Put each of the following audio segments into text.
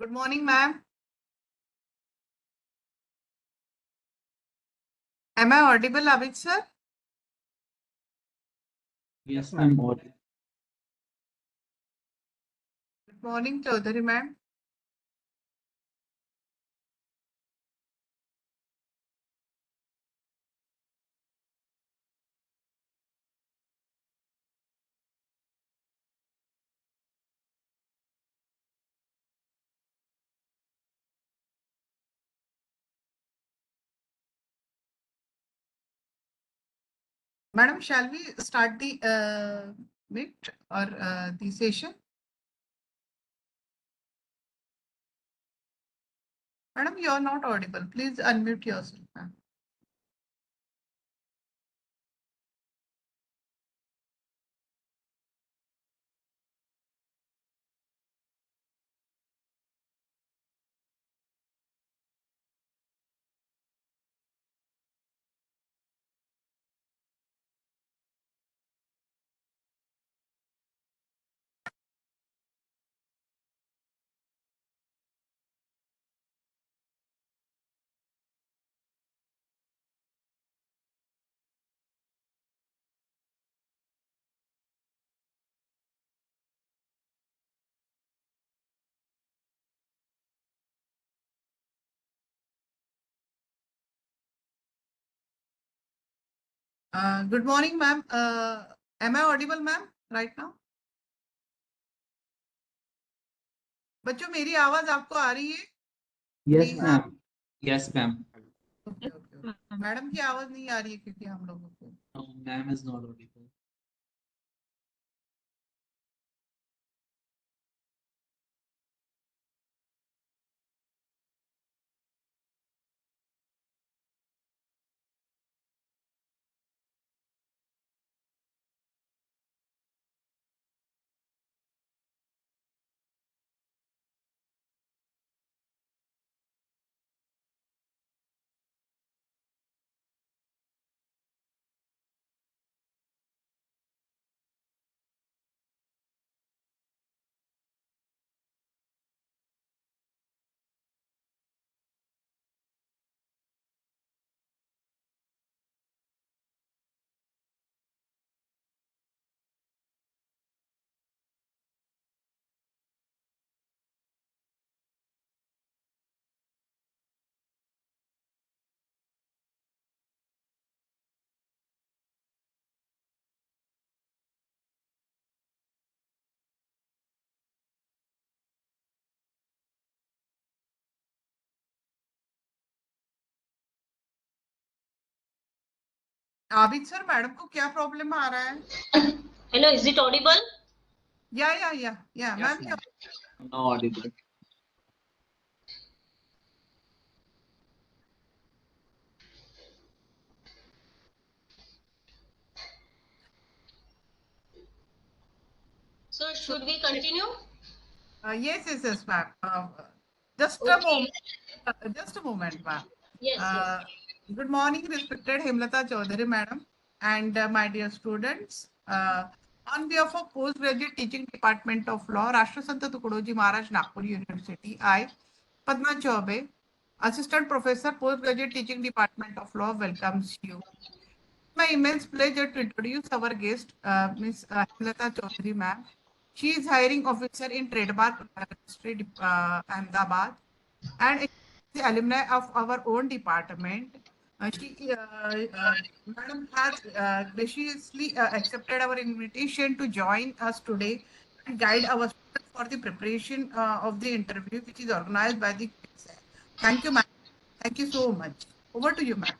Good morning, ma'am. Am I audible, Abid sir? Yes, I'm audible. Good morning, Chaudhary ma'am. Madam, shall we start the meet or the session? Madam, you are not audible. Please unmute yourself, ma'am. Good morning, ma'am. Am I audible, ma'am, right now? बच्चों मेरी आवाज आपको आ रही है? Yes, Please. ma'am. Yes, ma'am. Okay, okay. Madam की आवाज नहीं आ रही है क्योंकि हम लोगों को No, ma'am is not audible. Abid sir madam को क्या प्रॉब्लम आ रहा है? Hello, is it audible? Yeah, Yes, ma'am. ma'am. No audible. So should we continue? Yes, ma'am. Just a Okay. moment. Just a moment, ma'am. Yes, yes. Good morning, respected Hemlata Chaudhary, madam, and my dear students. On behalf of Postgraduate Teaching Department of Law, Rashtrasanta Tukadoji Maharaj, Nagpur University, I, Padma Chaube, Assistant Professor, Postgraduate Teaching Department of Law, welcomes you. My immense pleasure to introduce our guest, Ms. Hemlata Chaudhary, ma'am. She is hiring officer in Trademark Registry, Ahmedabad, and is the alumni of our own department. Madam has graciously accepted our invitation to join us today and guide our students for the preparation of the interview, which is organized by the QSI. Thank you, ma'am. Thank you so much. Over to you, ma'am.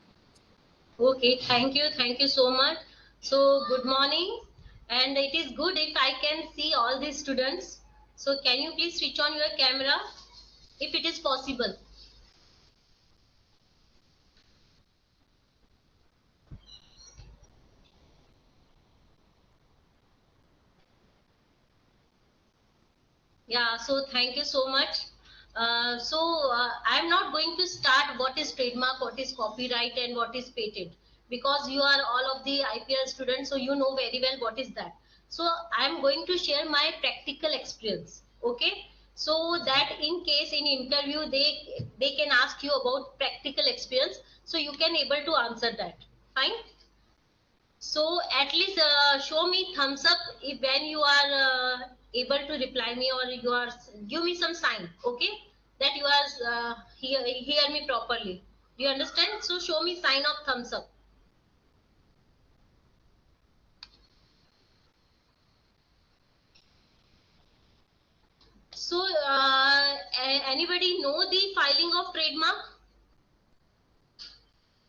Okay, thank you so much. So good morning, and it is good if I can see all the students. So can you please switch on your camera if it is possible? Yeah, so thank you so much. I'm not going to start what is trademark, what is copyright, and what is patent, because you are all of the IPL students, so you know very well what is that. So I'm going to share my practical experience. Okay. so that in case in interview they can ask you about practical experience, so you can able to answer that. Fine. So at least show me thumbs up if when you are able to reply me, or you are give me some sign, okay, that you are hear me properly. Do you understand? So show me sign of thumbs up. So anybody know the filing of trademark?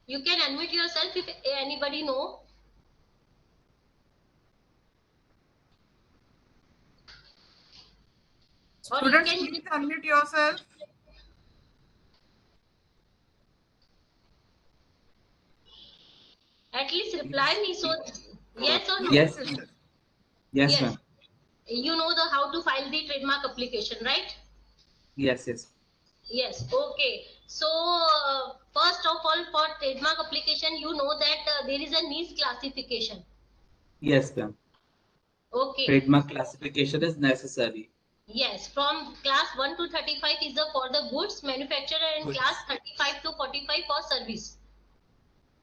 You can unmute yourself if anybody know. Or you Students, can please unmute yourself. at least reply me. So yes or no? Yes. Yes, yes. Yes, Yes. ma'am. You know the how to file the trademark application, right? Yes, yes. Yes. Okay. So first of all, for trademark application, you know that there is a niche classification. Yes, ma'am. Okay. Trademark classification is necessary. Yes. From class 1 to 35 is for the goods manufacturer, and Goods. class 35 to 45 for service.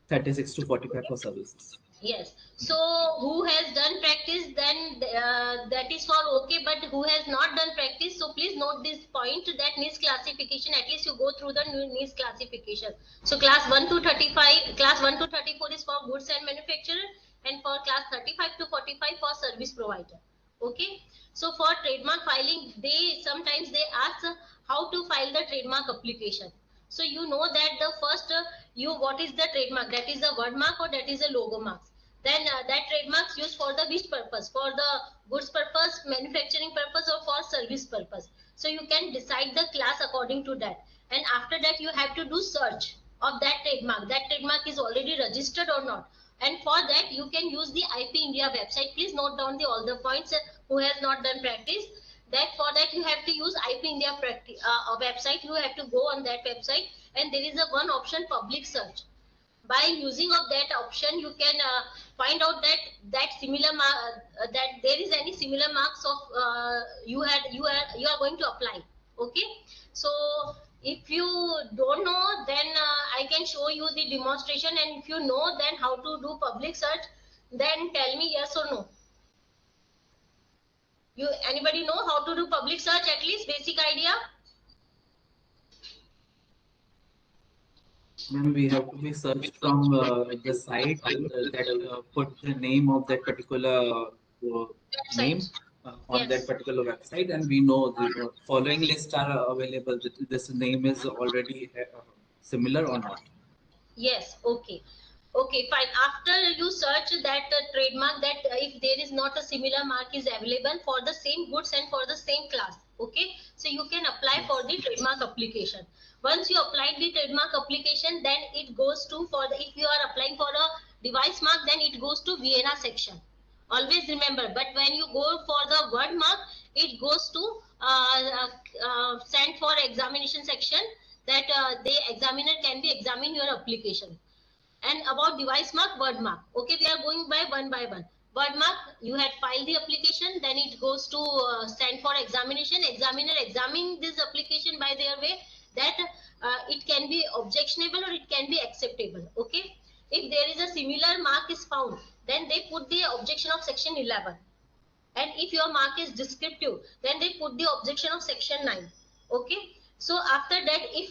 36 to 45 for services. Yes. So who has done practice, then that is for okay, but who has not done practice, so please note this point, that niche classification, at least you go through the niche classification. So class 1 to 35, class 1 to 34 is for goods and manufacturer, and for class 35 to 45 for service provider. Okay. So for trademark filing, they sometimes they ask how to file the trademark application. So you know that the first what is the trademark, that is a word mark or that is a logo mark. Then that trademarks used for the which purpose, for the goods purpose, manufacturing purpose, or for service purpose. So you can decide the class according to that, and after that you have to do search of that trademark is already registered or not. And for that you can use the IP India website. Please note down all the points who has not done practice. That for that you have to use IP India website. You have to go on that website, and there is a one option, public search. By using of that option, you can find out that similar that there is any similar marks of you are going to apply. Okay. So if you don't know, then I can show you the demonstration, and if you know then how to do public search, then tell me yes or no. You anybody know how to do public search, at least basic idea? Ma'am, we have to be searched from the site that put the name of that particular name on Yes. that particular website, and we know the following lists are available. This name is already similar or not. Yes. Okay. Okay, fine. After you search that trademark, that if there is not a similar mark is available for the same goods and for the same class, okay, so you can apply for the trademark application. Once you apply the trademark application, then it goes to for the, if you are applying for a device mark, then it goes to Vienna section. Always remember. But when you go for the word mark, it goes to sent for examination section, that the examiner can be examine your application. And about device mark, word mark. Okay, we are going by one. Word mark, you had filed the application, then it goes to send for examination. Examiner examine this application by their way, that it can be objectionable or it can be acceptable. Okay, if there is a similar mark is found, then they put the objection of section 11. And if your mark is descriptive, then they put the objection of section 9. Okay. So after that, if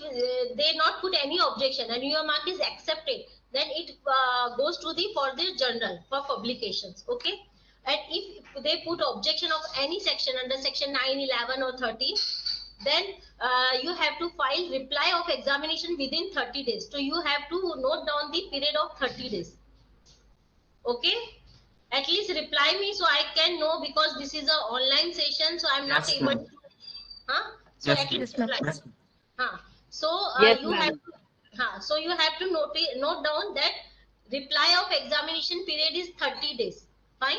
they not put any objection and your mark is accepted, then it goes to the for the journal for publications. Okay. And if they put objection of any section under section 9, 11 or 13, then you have to file reply of examination within 30 days. So you have to note down the period of 30 days. Okay. At least reply me so I can know, because this is a online session, so I'm not Yes, able ma'am. to. So Yes, at ma'am. least reply. Yes, So Yes, you ma'am. have so you have to note down that reply of examination period is 30 days. Fine.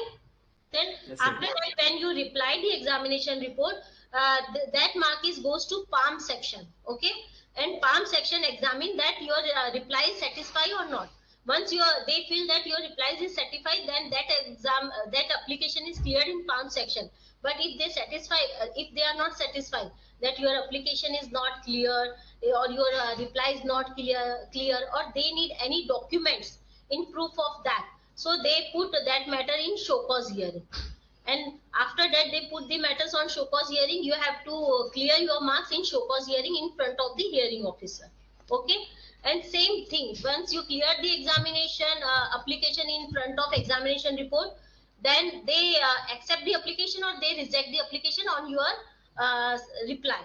Then Yes, after ma'am. that, when you reply the examination report, that mark is goes to palm section. Okay. And palm section examine that your reply is satisfied or not. Once they feel that your reply is certified, then that application is cleared in palm section. But if they satisfy, if they are not satisfied, that your application is not clear, or your reply is not clear, or they need any documents in proof of that. So they put that matter in show cause hearing. And after that, they put the matters on show cause hearing. You have to clear your marks in show cause hearing in front of the hearing officer. Okay. And same thing, once you clear the examination application in front of examination report, then they accept the application or they reject the application on your reply.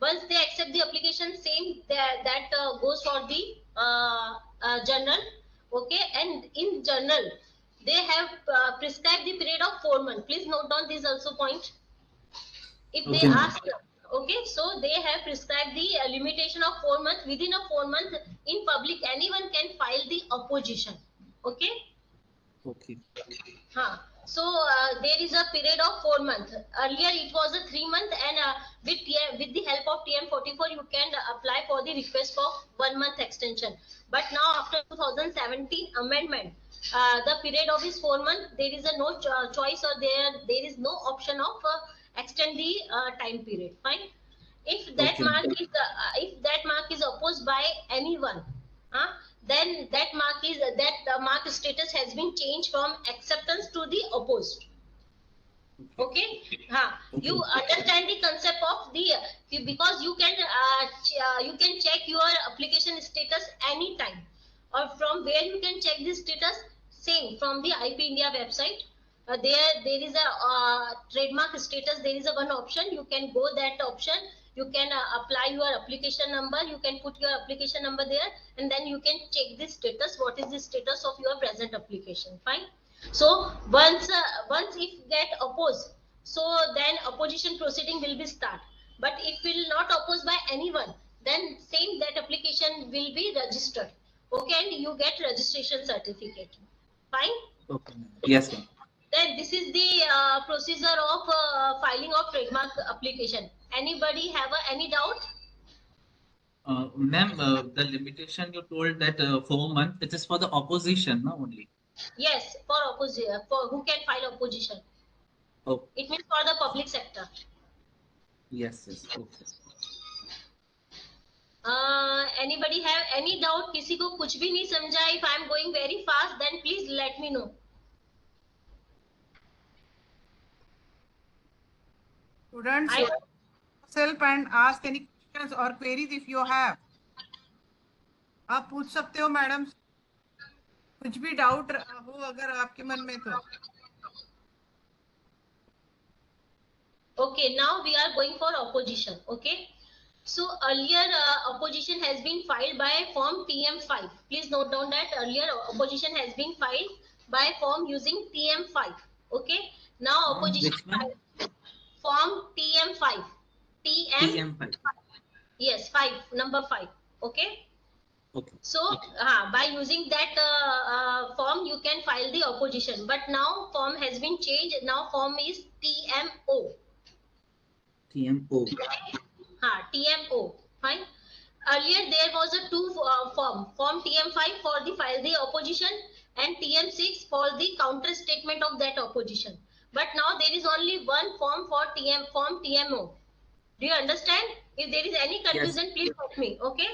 Once they accept the application, same that goes for the journal. Okay. And in journal, they have prescribed the period of 4 months. Please note down this also point. If Okay, they ma'am. ask, okay, so they have prescribed the limitation of 4 months. Within a 4 month, in public, anyone can file the opposition. Okay. Okay. So there is a period of 4 months. Earlier it was a 3 month, and with the help of TM44 you can apply for the request for 1 month extension. But now after 2017 amendment, the period of is 4 months. There is a no choice, or there is no option of extend the time period. Fine. If that mark is opposed by anyone, then that mark status has been changed from acceptance to the opposed. Okay. You understand the concept of the because you can check your application status anytime, or from where you can check the status, same from the IP India website. There is a trademark status. There is a one option. You can go that option. You can apply your application number. You can put your application number there, and then you can check the status. What is the status of your present application? Fine. So once if get opposed, so then opposition proceeding will be start. But if will not opposed by anyone, then same that application will be registered. Okay, and you get registration certificate. Fine. Okay. Yes, ma'am. Then this is the procedure of filing of trademark application. Anybody have any doubt? Ma'am, the limitation you told that 4 months, it is for the opposition, no, only. Yes, for opposition, for who can file opposition. Oh. It means for the public sector. Yes. Okay. Anybody have any doubt? किसी को कुछ भी नहीं समझा? If I am going very fast, then please let me know. Students, yourself and ask any questions or queries if you have. आप पूछ सकते हो मैडम, कुछ भी डाउट हो अगर आपके मन में तो. Okay, now we are going for opposition. Okay, so earlier opposition has been filed by form TM5. Please note down that earlier opposition has been filed by form using TM5. Okay, now opposition form TM5. TM5. Yes, 5, number 5. Okay. Okay. So by using that form you can file the opposition. But now form has been changed. Now form is TMO. TMO. TMO. Fine. Earlier there was a two form TM5 for the file the opposition, and TM6 for the counter statement of that opposition. But now there is only one form for form TMO. Do you understand? If there is any confusion, yes, please help me. Okay.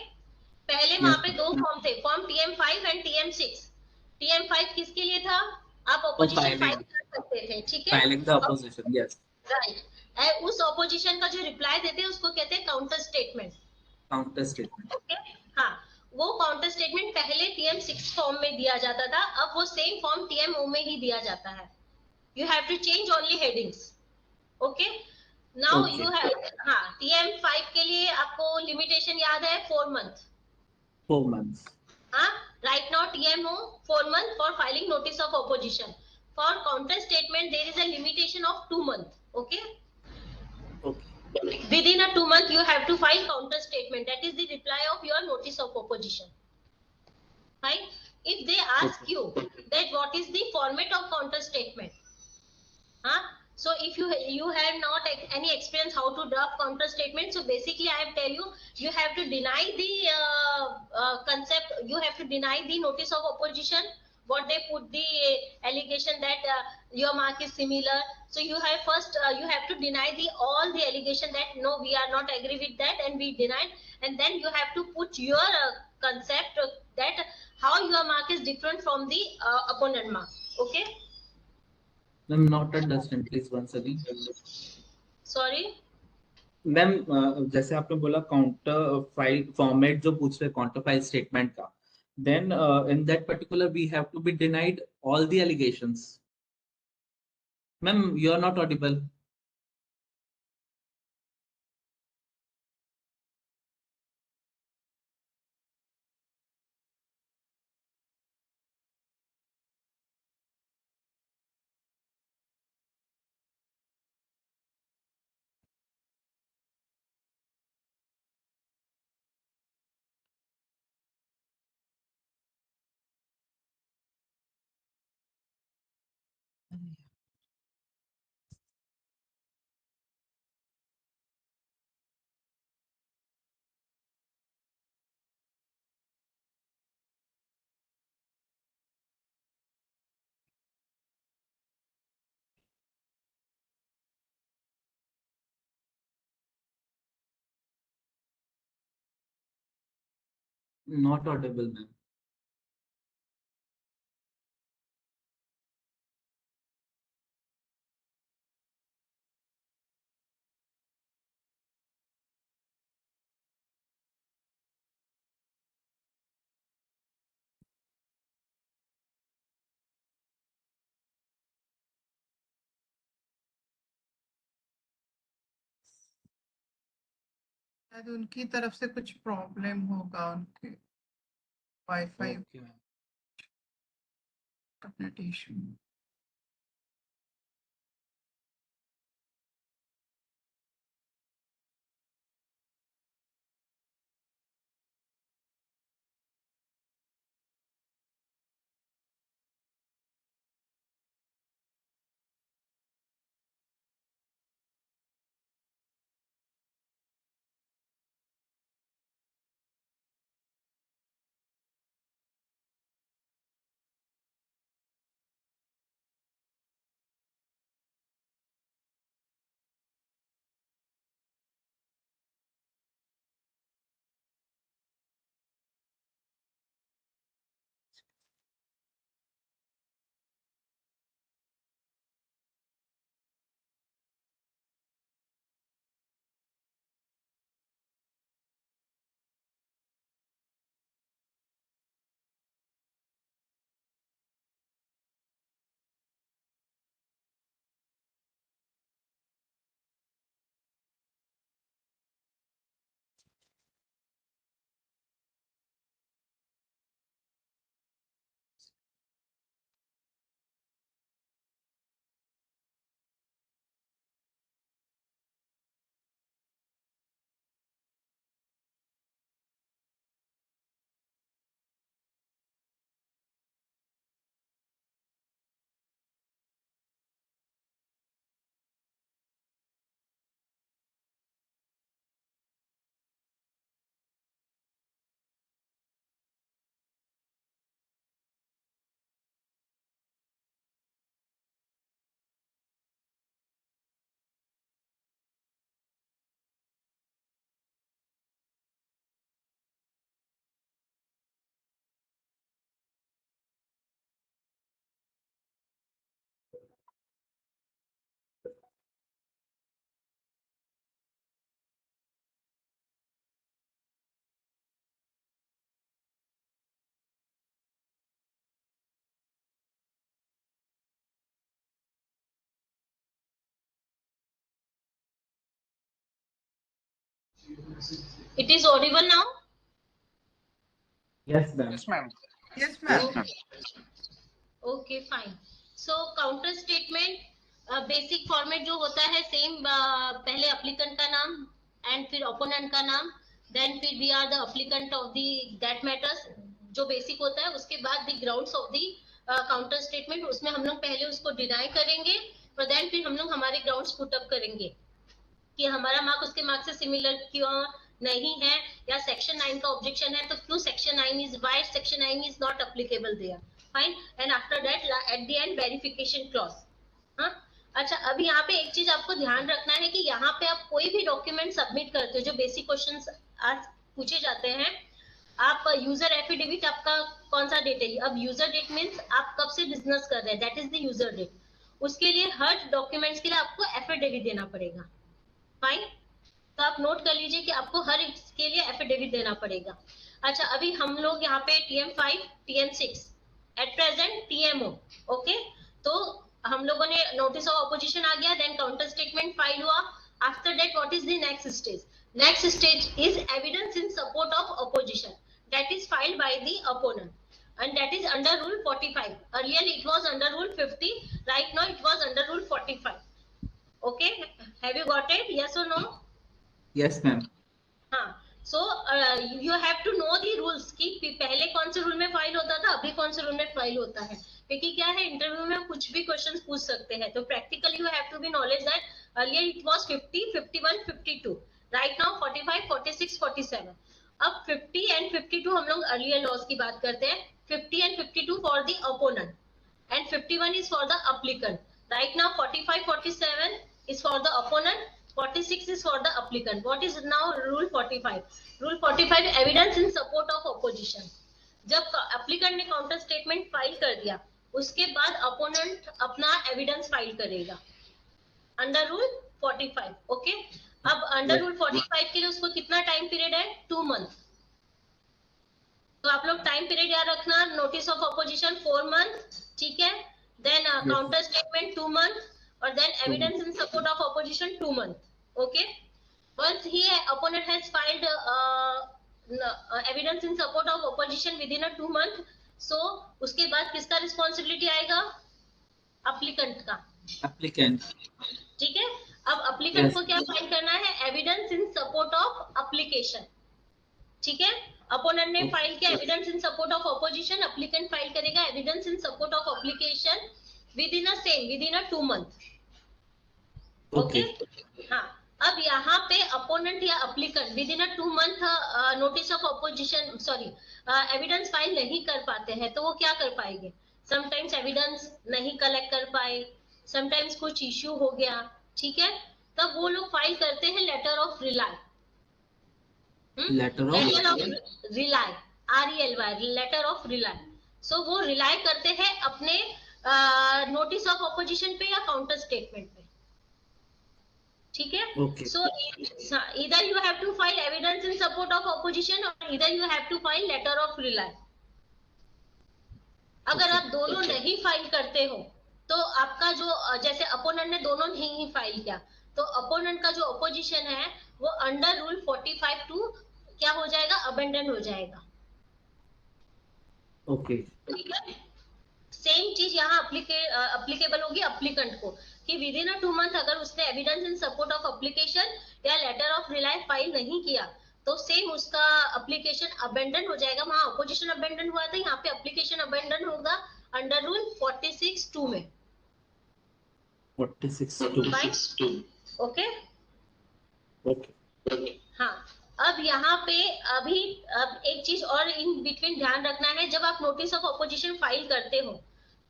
पहले वहाँ पे दो form थे, form TM5 and TM6. TM5 किसके लिए था? आप opposition file कर सकते थे, ठीक है? Filing the opposition, yes. Right. उस ऑपोजिशन का जो रिप्लाई देते हैं उसको कहते हैं counter statement. Counter statement. Okay. वो काउंटर स्टेटमेंट पहले TM6 फॉर्म में दिया जाता था, अब वो सेम फॉर्म TMO में ही दिया जाता है. You have to change only headings. Okay. Now you have TM5 के लिए आपको लिमिटेशन याद है 4 months. 4 months. Right now TMO 4 months for filing notice of opposition. For counter statement there is a limitation of 2 months. Okay. Within a 2 months you have to file counter statement. That is the reply of your notice of opposition. Right? If they ask you that what is the format of counter statement, so if you have not any experience how to draft counter statement, so basically I tell you have to deny the concept, you have to deny the notice of opposition what they put the allegation that your mark is similar. So you have first you have to deny all the allegation that no, we are not agree with that and we denied, and then you have to put your concept that how your mark is different from the opponent mark. Okay. I'm not understand. Please once again. Sorry. Ma'am जैसे आपने बोला counter file format जो पूछ रहे counter file statement का, then in that particular we have to be denied all the allegations. Ma'am, you are not audible. Not audible, ma'am. शायद उनकी तरफ से कुछ प्रॉब्लम होगा, उनके wifi Okay, ma'am. Internet issue. It is audible now? Yes, ma'am. Yes, ma'am. Yes ma'am. Okay fine. So counter statement basic format जो होता है सेम, पहले एप्लीकेंट का नाम एंड फिर ओपोनेंट का नाम, देन फिर we are the applicant of the that matters, जो बेसिक होता है। उसके बाद the grounds of the counter statement, उसमें हम लोग पहले उसको डिनाई करेंगे और देन फिर हम लोग हमारे ग्राउंड्स पुट अप करेंगे कि हमारा मार्क उसके मार्क से सिमिलर क्यों नहीं है, या सेक्शन 9 का ऑब्जेक्शन है तो क्यों section 9 is why section 9 is not applicable there. Fine, and after that at the end verification clause. हाँ, अच्छा, अभी यहाँ पे एक चीज आपको ध्यान रखना है कि यहाँ पे आप कोई भी डॉक्यूमेंट सबमिट करते हो, जो बेसिक क्वेश्चंस आज पूछे जाते हैं, आप यूजर एफिडेविट आपका कौन सा डेट है, अब यूजर डेट मीन्स आप कब से बिजनेस कर रहे हैं, that is the user date. उसके लिए हर डॉक्यूमेंट्स के लिए आपको एफिडेविट देना पड़ेगा। फाइन, तो आप नोट कर लीजिए कि आपको हर इसके लिए एफिडेविट देना पड़ेगा। अच्छा, अभी हम लोग यहाँ पे TM5 TM6 at present TMO, okay, तो हम लोगों ने नोटिस ऑफ अपोजिशन आ गया, देन काउंटर स्टेटमेंट फाइल हुआ। After that what is the next stage? Next stage is evidence in support of opposition, that is filed by the opponent, and that is under rule 45. Earlier it was under rule 50, right now it was under rule 45. Okay, have you got it? Yes or no? Yes, ma'am. हाँ, so you have to know the rules कि पहले कौन से rule में file होता था, अभी कौन से रूल में फाइल होता है, क्योंकि क्या है, इंटरव्यू में कुछ भी क्वेश्चंस पूछ सकते हैं। तो practically you have to be knowledge that earlier it was 50, 51, 52, right now 45, 46, 47। अब 50 एंड 52 हम लोग अर्लियर लॉज की बात करते हैं। 50 and 52 for the opponent and 51 is for the applicant. Right now 45, 47 is for the opponent, 46 is for the applicant. What is now rule 45? Rule 45 evidence in support of opposition. जब applicant ने counter statement file कर दिया, उसके बाद opponent अपना evidence file करेगा under rule 45. Okay, अब under rule 45 के लिए उसको कितना टाइम पीरियड है? 2 मंथ। तो आप लोग टाइम पीरियड याद रखना, नोटिस ऑफ अपोजिशन 4 मंथ, ठीक है, then counter statement 2 month, or then evidence in support of opposition 2 months. Okay, once he opponent has filed evidence in support of opposition within a 2 month, so उसके बाद किसका responsibility आएगा? Applicant का। Applicant. ठीक है, अब एप्लीकेंट Yes. को क्या फाइल करना है? Evidence in support of application. ठीक है, अपोनेंट ने फाइल किया evidence in support of opposition, applicant file करेगा evidence in support of application within a 2 month. Okay, हाँ, अब यहाँ पे अपोनेंट या applicant within a 2 month notice of opposition sorry evidence file नहीं कर पाते हैं, तो वो क्या कर पाएंगे? समटाइम्स एविडेंस नहीं कलेक्ट कर पाए, समटाइम्स कुछ इश्यू हो गया, ठीक है, तब वो लोग फाइल करते हैं letter of rely. Letter of rely, RELY, letter of rely. So वो रिलाई करते हैं अपने नोटिस ऑफ अपोजिशन पे या काउंटर स्टेटमेंट पे। ठीक है, Okay. So either you have to file evidence in support of opposition or either you have to file letter of rely. अगर आप दोनों नहीं फाइल करते हो तो आपका जो जैसे अपोनेंट ने दोनों नहीं फाइल किया, तो अपोनेंट का जो अपोजिशन है वो अंडर रूल 45 टू क्या हो जाएगा? अबेंडन हो जाएगा। Okay. ठीक है, सेम चीज यहाँ अप्लीकेबल होगी एप्लीकेंट को कि विद इन अ 2 मंथ अगर उसने evidence in support of application या लेटर ऑफ रिलाई फाइल नहीं किया तो सेम उसका एप्लीकेशन अबेंडन हो जाएगा। वहां अपोजिशन अबेंडन हुआ था, यहाँ पे एप्लीकेशन अबेंडन होगा अंडर रूल 46(2) में। 46(2). Okay, Okay. हाँ, अब यहाँ पे अब एक चीज और इन बिटवीन ध्यान रखना है, जब आप नोटिस ऑफ अपोजिशन फाइल करते हो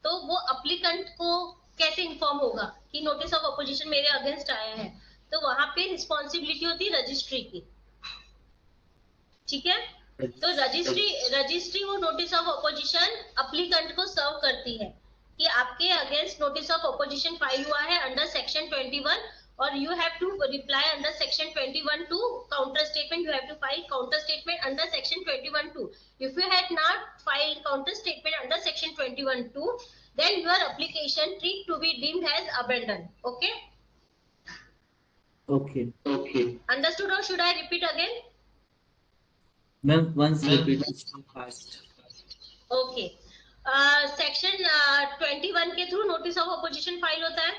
तो वो एप्लीकेंट को कैसे इन्फॉर्म होगा कि नोटिस ऑफ अपोजिशन मेरे अगेंस्ट आया है? तो वहां पे रिस्पॉन्सिबिलिटी होती है रजिस्ट्री की। ठीक है, तो रजिस्ट्री वो नोटिस ऑफ अपोजिशन एप्लीकेंट को सर्व करती है कि आपके against notice of opposition file हुआ है अंडर सेक्शन 21 और you have to reply under section 21(2) counter statement. You have to file counter statement under section 21(2). If you had not filed counter statement under section 21(2), then your application treat to be deemed as abandoned. Okay, Okay. understood or should I repeat again? Ma'am, once repeat it too fast. Okay, section 21 के through notice of opposition file होता है।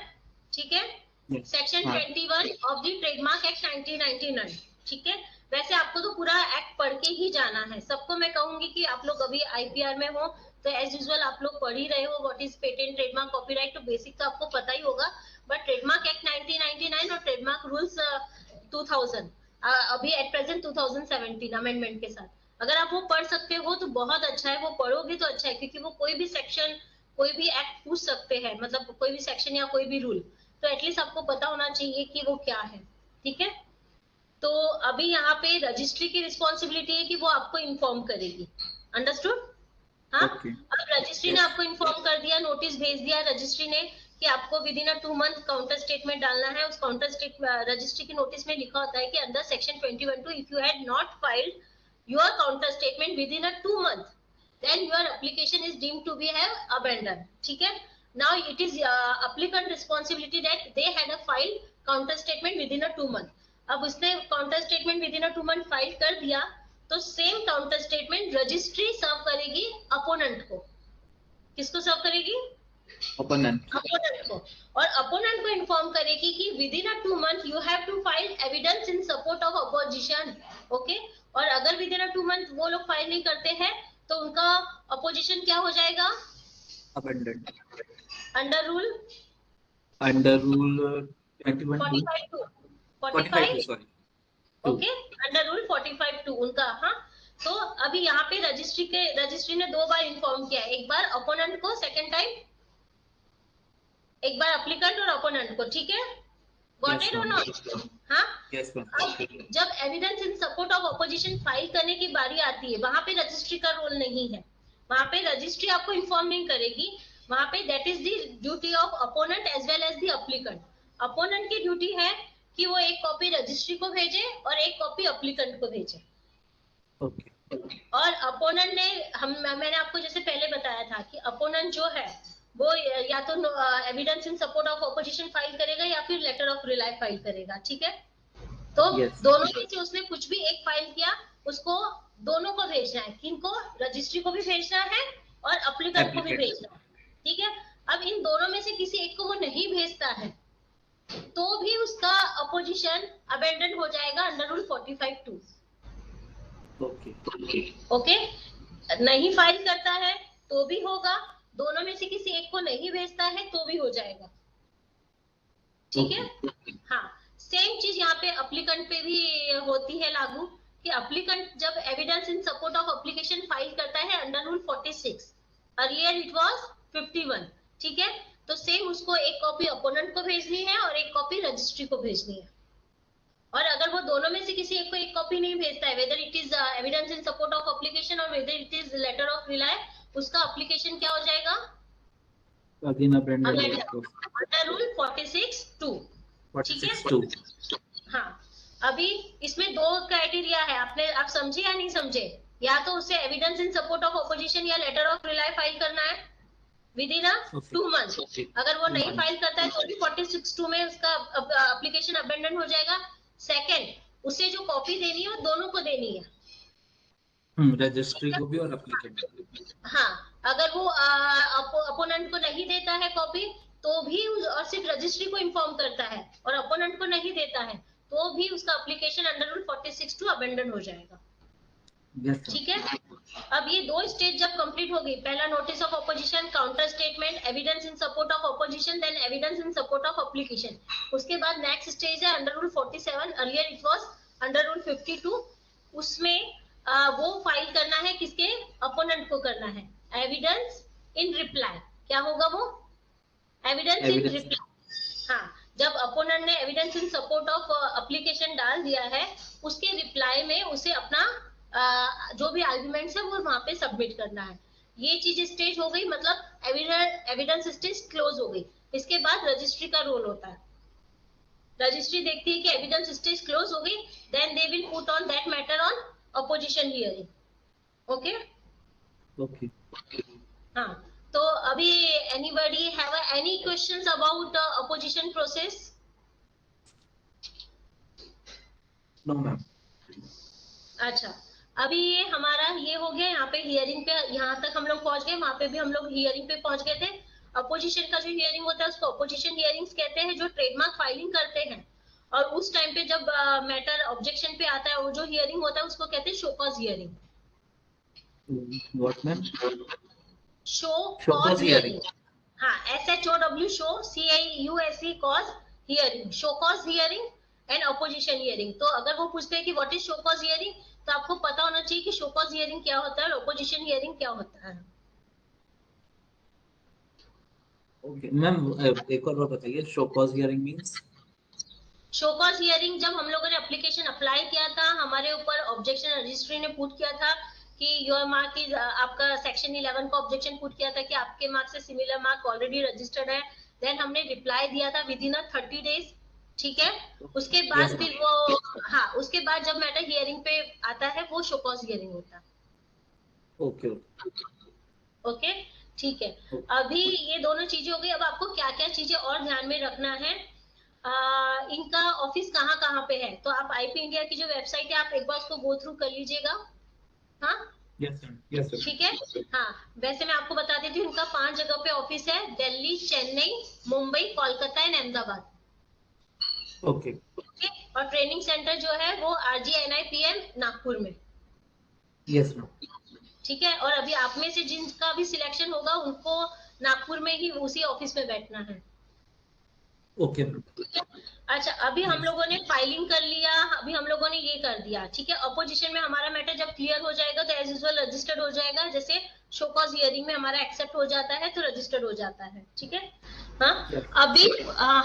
ठीक है, Yes. Section हाँ. 21 of the trademark act 1999। ठीक है, वैसे आपको तो पूरा एक्ट पढ़ के ही जाना है। सबको मैं कहूंगी कि आप लोग अभी IPR में हो तो एज यूजुअल आप लोग पढ़ ही रहे हो what is patent, trademark, copyright, तो बेसिक तो आपको पता ही होगा। बट ट्रेडमार्क एक्ट 1999 और ट्रेडमार्क रूल्स 2000 अभी एट प्रेजेंट 2017 अमेंडमेंट के साथ अगर आप वो पढ़ सकते हो तो बहुत अच्छा है, वो पढ़ोगे तो अच्छा है, क्योंकि वो कोई भी सेक्शन कोई भी एक्ट पूछ सकते हैं, मतलब कोई भी सेक्शन या कोई भी रूल, तो एटलीस्ट आपको पता होना चाहिए कि वो क्या है। ठीक है, तो अभी यहाँ पे रजिस्ट्री की रिस्पॉन्सिबिलिटी है कि वो आपको इन्फॉर्म करेगी। अंडरस्टूड? हाँ, अब रजिस्ट्री ने आपको इन्फॉर्म कर दिया, नोटिस भेज दिया रजिस्ट्री ने कि आपको with in a 2 month counter statement डालना है। उस काउंटर स्टेटमेंट रजिस्ट्री की नोटिस में लिखा होता है कि under section 21(2) if you had not filed your counter statement within a 2 month, then your application is deemed to be have abandoned. ठीक है, now it is applicant responsibility that they had a file counter statement within a 2 month. अब उसने counter statement with in a 2 month file कर दिया, तो same counter statement registry सर्व करेगी opponent को। किसको सर्व करेगी? अपोनेंट को। और अपोनेंट को इन्फॉर्म करेगी कि within a 2 month you have to file evidence in support of opposition. Okay, और अगर विद इन अ 2 मंथ वो लोग फाइल नहीं करते हैं तो उनका अपोजिशन क्या हो जाएगा? Abandoned under rule 21(2) 45(2) sorry. Okay, under rule 45(2) उनका। हाँ, तो अभी यहाँ पे रजिस्ट्री ने 2 बार इन्फॉर्म किया, एक बार अपोनेंट को, सेकेंड टाइम एक बार एप्लीकेंट और अपोनेंट को। ठीक है, गॉट इट और नॉट? हाँ, यस मैम। जब evidence in support of opposition file करने की बारी आती है, वहां पे रजिस्ट्री का रोल नहीं है, वहां पे रजिस्ट्री आपको इन्फॉर्म नहीं करेगी, वहां पे that is the duty of opponent as well as the applicant. Opponent की ड्यूटी है कि वो एक कॉपी रजिस्ट्री को भेजे और एक कॉपी एप्लीकेंट को भेजे। ओके, और अपोनेंट ने मैंने आपको जैसे पहले बताया था कि अपोनेंट जो है वो या तो evidence in support of opposition file करेगा या फिर लेटर ऑफ रिलाई फाइल करेगा। ठीक है, तो दोनों में से उसने कुछ भी एक फाइल किया, उसको दोनों को भेजना है। किनको? रजिस्ट्री को भी भेजना है और एप्लीकेंट को भी भेजना है। ठीक है, अब इन दोनों में से किसी एक को वो नहीं भेजता है तो भी उसका अपोजिशन अबेंडन हो जाएगा अंडर रूल 45(2). ओके, नहीं फाइल करता है तो भी होगा, दोनों में से किसी एक को नहीं भेजता है तो भी हो जाएगा। ठीक है, हाँ, सेम चीज यहाँ पे एप्लीकेंट पे भी होती है लागू, कि एप्लीकेंट जब evidence in support of application file करता है under rule 46, earlier it was 51। ठीक है, तो सेम उसको एक कॉपी अपोनेंट को भेजनी है और एक कॉपी रजिस्ट्री को भेजनी है। और अगर वो दोनों में से किसी एक को एक कॉपी नहीं भेजता है, whether it is evidence in support of application और whether it is letter of rely, उसका एप्लीकेशन क्या हो जाएगा? Again abandoned under rule 46(2). ठीक है, हाँ, अभी इसमें 2 क्राइटेरिया है, आप समझे या नहीं समझे? या तो उसे evidence in support of opposition या लेटर ऑफ रिलाई फाइल करना है विद इन 2 मंथ। अगर वो नहीं फाइल करता है तो भी 46(2) में उसका एप्लीकेशन अबेंडन हो जाएगा। सेकंड, उसे जो कॉपी देनी है वो दोनों को देनी है, रजिस्ट्री को भी और एप्लीकेंट को भी। हाँ, अगर वो अपोनेंट को नहीं देता है कॉपी तो भी और सिर्फ रजिस्ट्री को इन्फॉर्म करता है और अपोनेंट को नहीं देता है तो भी उसका एप्लीकेशन अंडर रूल 46(2) अबेंडन हो जाएगा। ठीक है, अब ये 2 स्टेज जब कंप्लीट हो गई, पहला notice of opposition, counter statement, evidence in support of opposition, then evidence in support of application, उसके बाद नेक्स्ट स्टेज है under rule 47, earlier it was under rule 52। उसमें वो फाइल करना है, किसके? अपोनेंट को करना है, एविडेंस इन रिप्लाई। क्या होगा वो? Evidence in reply. हाँ, जब अपोनेंट ने evidence in support of application डाल दिया है, उसके रिप्लाई में उसे अपना जो भी आर्गुमेंट्स है वो वहां पे सबमिट करना है। ये चीज स्टेज हो गई, मतलब एविडेंस स्टेज क्लोज हो गई। इसके बाद रजिस्ट्री का रोल होता है, रजिस्ट्री देखती है कि एविडेंस स्टेज क्लोज हो गई, then they will put on that matter on opposition hearing. Okay, हाँ, तो अभी anybody have any questions about opposition process? No ma'am. अच्छा, अभी ये हमारा ये हो गया, यहाँ पे हियरिंग पे, यहाँ तक हम लोग पहुंच गए, वहां पे भी हम लोग हियरिंग पे पहुंच गए थे। अपोजिशन का जो हियरिंग होता है उसको अपोजिशन हियरिंग्स कहते हैं, जो ट्रेडमार्क फाइलिंग करते हैं और उस टाइम पे जब मैटर ऑब्जेक्शन पे आता है, वो जो हियरिंग होता है उसको कहते हैं show cause hearing. What ma'am? Show cause hearing. हाँ, SHOW, show, CAUSE, cause hearing, show cause hearing and opposition hearing. तो अगर वो पूछते हैं कि what is show cause hearing, तो आपको पता होना चाहिए कि शो कॉज हियरिंग क्या होता है और ऑपोजिशन हियरिंग क्या होता है। ओके मैम, एक और बार बताइए, show cause hearing means? Show cause hearing जब हम लोगों ने एप्लीकेशन अप्लाई किया था, हमारे ऊपर ऑब्जेक्शन रजिस्ट्री ने पुट किया था कि योर मार्क इज, आपका सेक्शन 11 का ऑब्जेक्शन पुट किया था कि आपके मार्क से सिमिलर मार्क ऑलरेडी रजिस्टर्ड है। देन हमने रिप्लाई दिया था विद इन 30 डेज, ठीक है। उसके बाद Yes, फिर वो, हाँ, उसके बाद जब मैटर हियरिंग पे आता है वो शो कॉज हियरिंग होता है। ओके ओके, ठीक है। ओके। अभी ये दोनों चीजें हो गई। अब आपको क्या क्या चीजें और ध्यान में रखना है। इनका ऑफिस कहाँ कहाँ पे है, तो आप आईपी इंडिया की जो वेबसाइट है आप एक बार उसको गो थ्रू कर लीजिएगा। हाँ, यस सर। ठीक है। हाँ, वैसे मैं आपको बता देती हूँ, इनका 5 जगह पे ऑफिस है, दिल्ली, चेन्नई, मुंबई, कोलकाता एंड अहमदाबाद। ओके और ट्रेनिंग सेंटर जो है वो RGNIPM नागपुर में। Yes ma'am. ठीक है। और अभी आप में से जिनका भी सिलेक्शन होगा उनको नागपुर में ही उसी ऑफिस में बैठना है। Okay ma'am. अच्छा, अभी हम लोगों ने फाइलिंग कर लिया, अभी हम लोगों ने ये कर दिया, ठीक है। अपोजिशन में हमारा मैटर जब क्लियर हो जाएगा तो एज यूजुअल रजिस्टर्ड हो जाएगा, जैसे शो कॉज हियरिंग में हमारा एक्सेप्ट हो जाता है तो रजिस्टर्ड हो जाता है, ठीक है। हाँ, अभी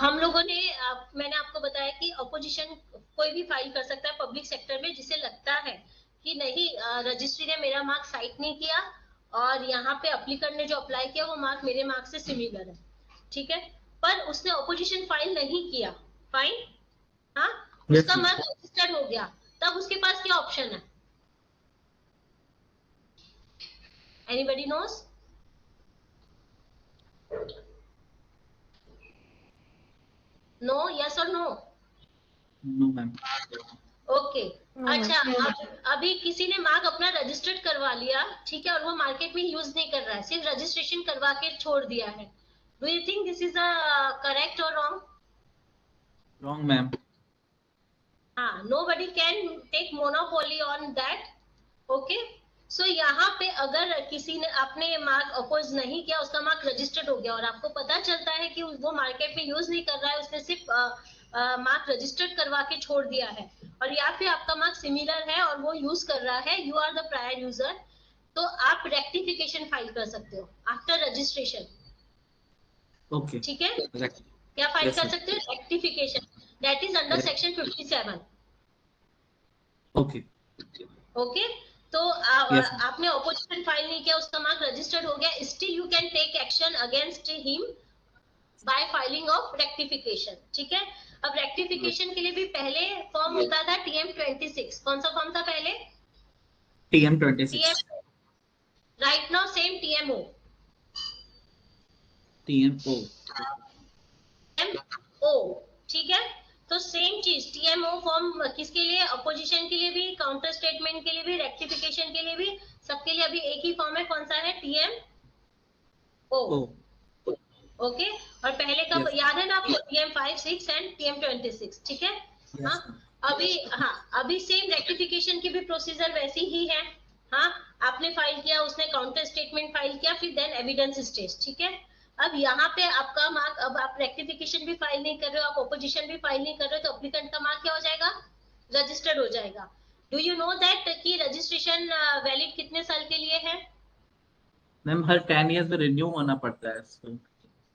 हम लोगों ने मैंने आपको बताया कि अपोजिशन कोई भी फाइल कर सकता है पब्लिक सेक्टर में जिसे लगता है कि नहीं, रजिस्ट्री ने मेरा मार्क साइट नहीं किया और यहाँ पे अप्लीकेंट ने जो अप्लाई किया वो मार्क मेरे मार्क से सिमिलर है, ठीक है। पर उसने ऑपोजिशन फाइल नहीं किया, फाइन, हाँ, उसका मार्क रजिस्टर्ड हो गया, तब उसके पास क्या ऑप्शन है? Anybody knows? नो, यस और नो? नो मैम। ओके, अच्छा। अभी किसी ने मार्क अपना रजिस्टर्ड करवा लिया, ठीक है, और वो मार्केट में यूज नहीं कर रहा है, सिर्फ रजिस्ट्रेशन करवा के छोड़ दिया है। Do you think this is correct और रॉन्ग? Wrong ma'am. हाँ, nobody can take monopoly on that. Okay, so यहाँ पे अगर किसी ने आपने मार्क अपोज नहीं किया, उसका मार्क रजिस्टर्ड हो गया और आपको पता चलता है कि वो मार्केट में यूज नहीं कर रहा है, उसने सिर्फ मार्क रजिस्टर्ड करवा के छोड़ दिया है, और या फिर आपका मार्क सिमिलर है और वो यूज कर रहा है, you are the prior user, तो आप रेक्टिफिकेशन फाइल कर सकते हो आफ्टर रजिस्ट्रेशन। ओके ठीक है, करेक्ट। क्या फाइल Yes, कर sir. सकते हो? Rectification, that is under Correct. Section 57। Okay okay, तो Yes, ma'am. आपने ऑपोजिशन फाइल नहीं किया, उसका मार्क रजिस्टर्ड हो गया, still you can take action against him by filing of rectification, ठीक है। अब रेक्टिफिकेशन के लिए भी पहले फॉर्म होता था TM26। कौन सा फॉर्म था पहले? TM26 right now same TMO। TMO ठीक है, तो सेम चीज TMO फॉर्म किसके लिए? अपोजिशन के लिए भी, काउंटर स्टेटमेंट के लिए भी, रेक्टिफिकेशन के लिए भी, सबके लिए अभी एक ही फॉर्म है। कौन सा है? TMO। ओके, और पहले का Yes. याद है ना आपको? TM56 एंड TM26, ठीक है। Yes, हाँ, ma'am. अभी सेम रेक्टिफिकेशन की भी प्रोसीजर वैसी ही है। हाँ, आपने फाइल किया, उसने काउंटर स्टेटमेंट फाइल किया, फिर देन एविडेंस स्टेज, ठीक है। अब यहाँ पे आपका मार्क, अब आप रेक्टिफिकेशन भी फाइल नहीं कर रहे हो, आप ऑपोजिशन भी फाइल नहीं कर रहे हो, तो अप्लीकेंट का मार्क क्या हो जाएगा? रजिस्टर्ड हो जाएगा। डू यू नो दैट कि रजिस्ट्रेशन वैलिड कितने साल के लिए है? मैम हर 10 इयर्स में रिन्यू होना पड़ता है इसको।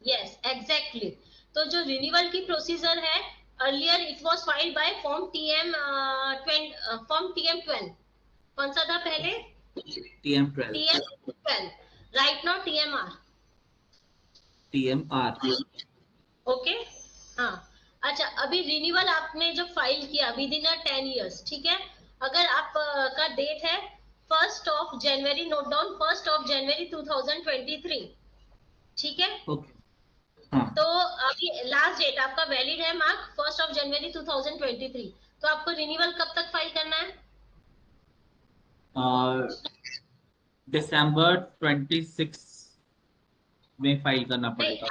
Yes, exactly. तो जो रिन्यूअल की प्रोसीजर है, earlier it was filed by form TM12। कौन सा था पहले? TM12। Right now TMR। Okay, हाँ। अच्छा, अभी रिन्यूअल आपने जब फाइल किया विद इन 10 इयर्स, ठीक है, अगर आप का डेट है 1 जनवरी, नोट डाउन 1 जनवरी 2023, ठीक है। ओके हाँ। तो अभी लास्ट डेट आपका वैलिड है मार्क 1 जनवरी 2023, तो आपको रिन्यूअल कब तक फाइल करना है? दिसंबर 26 में फाइल करना पड़ेगा।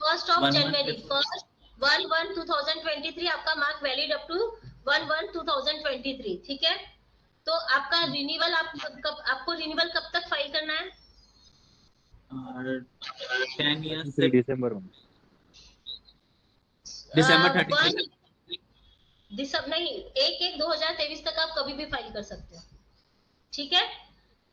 1 1 जनवरी, month 1/1/2023 आपका मार्क वैलिड अप टू 1/1/2023, ठीक है। तो आपका रिन्यूअल आपको रिन्यूअल कब तक फाइल करना है? 10 इयर्स से दिसंबर में। दिसंबर 31। नहीं, 1/1/2023 तक आप कभी भी फाइल कर सकते हो, ठीक है।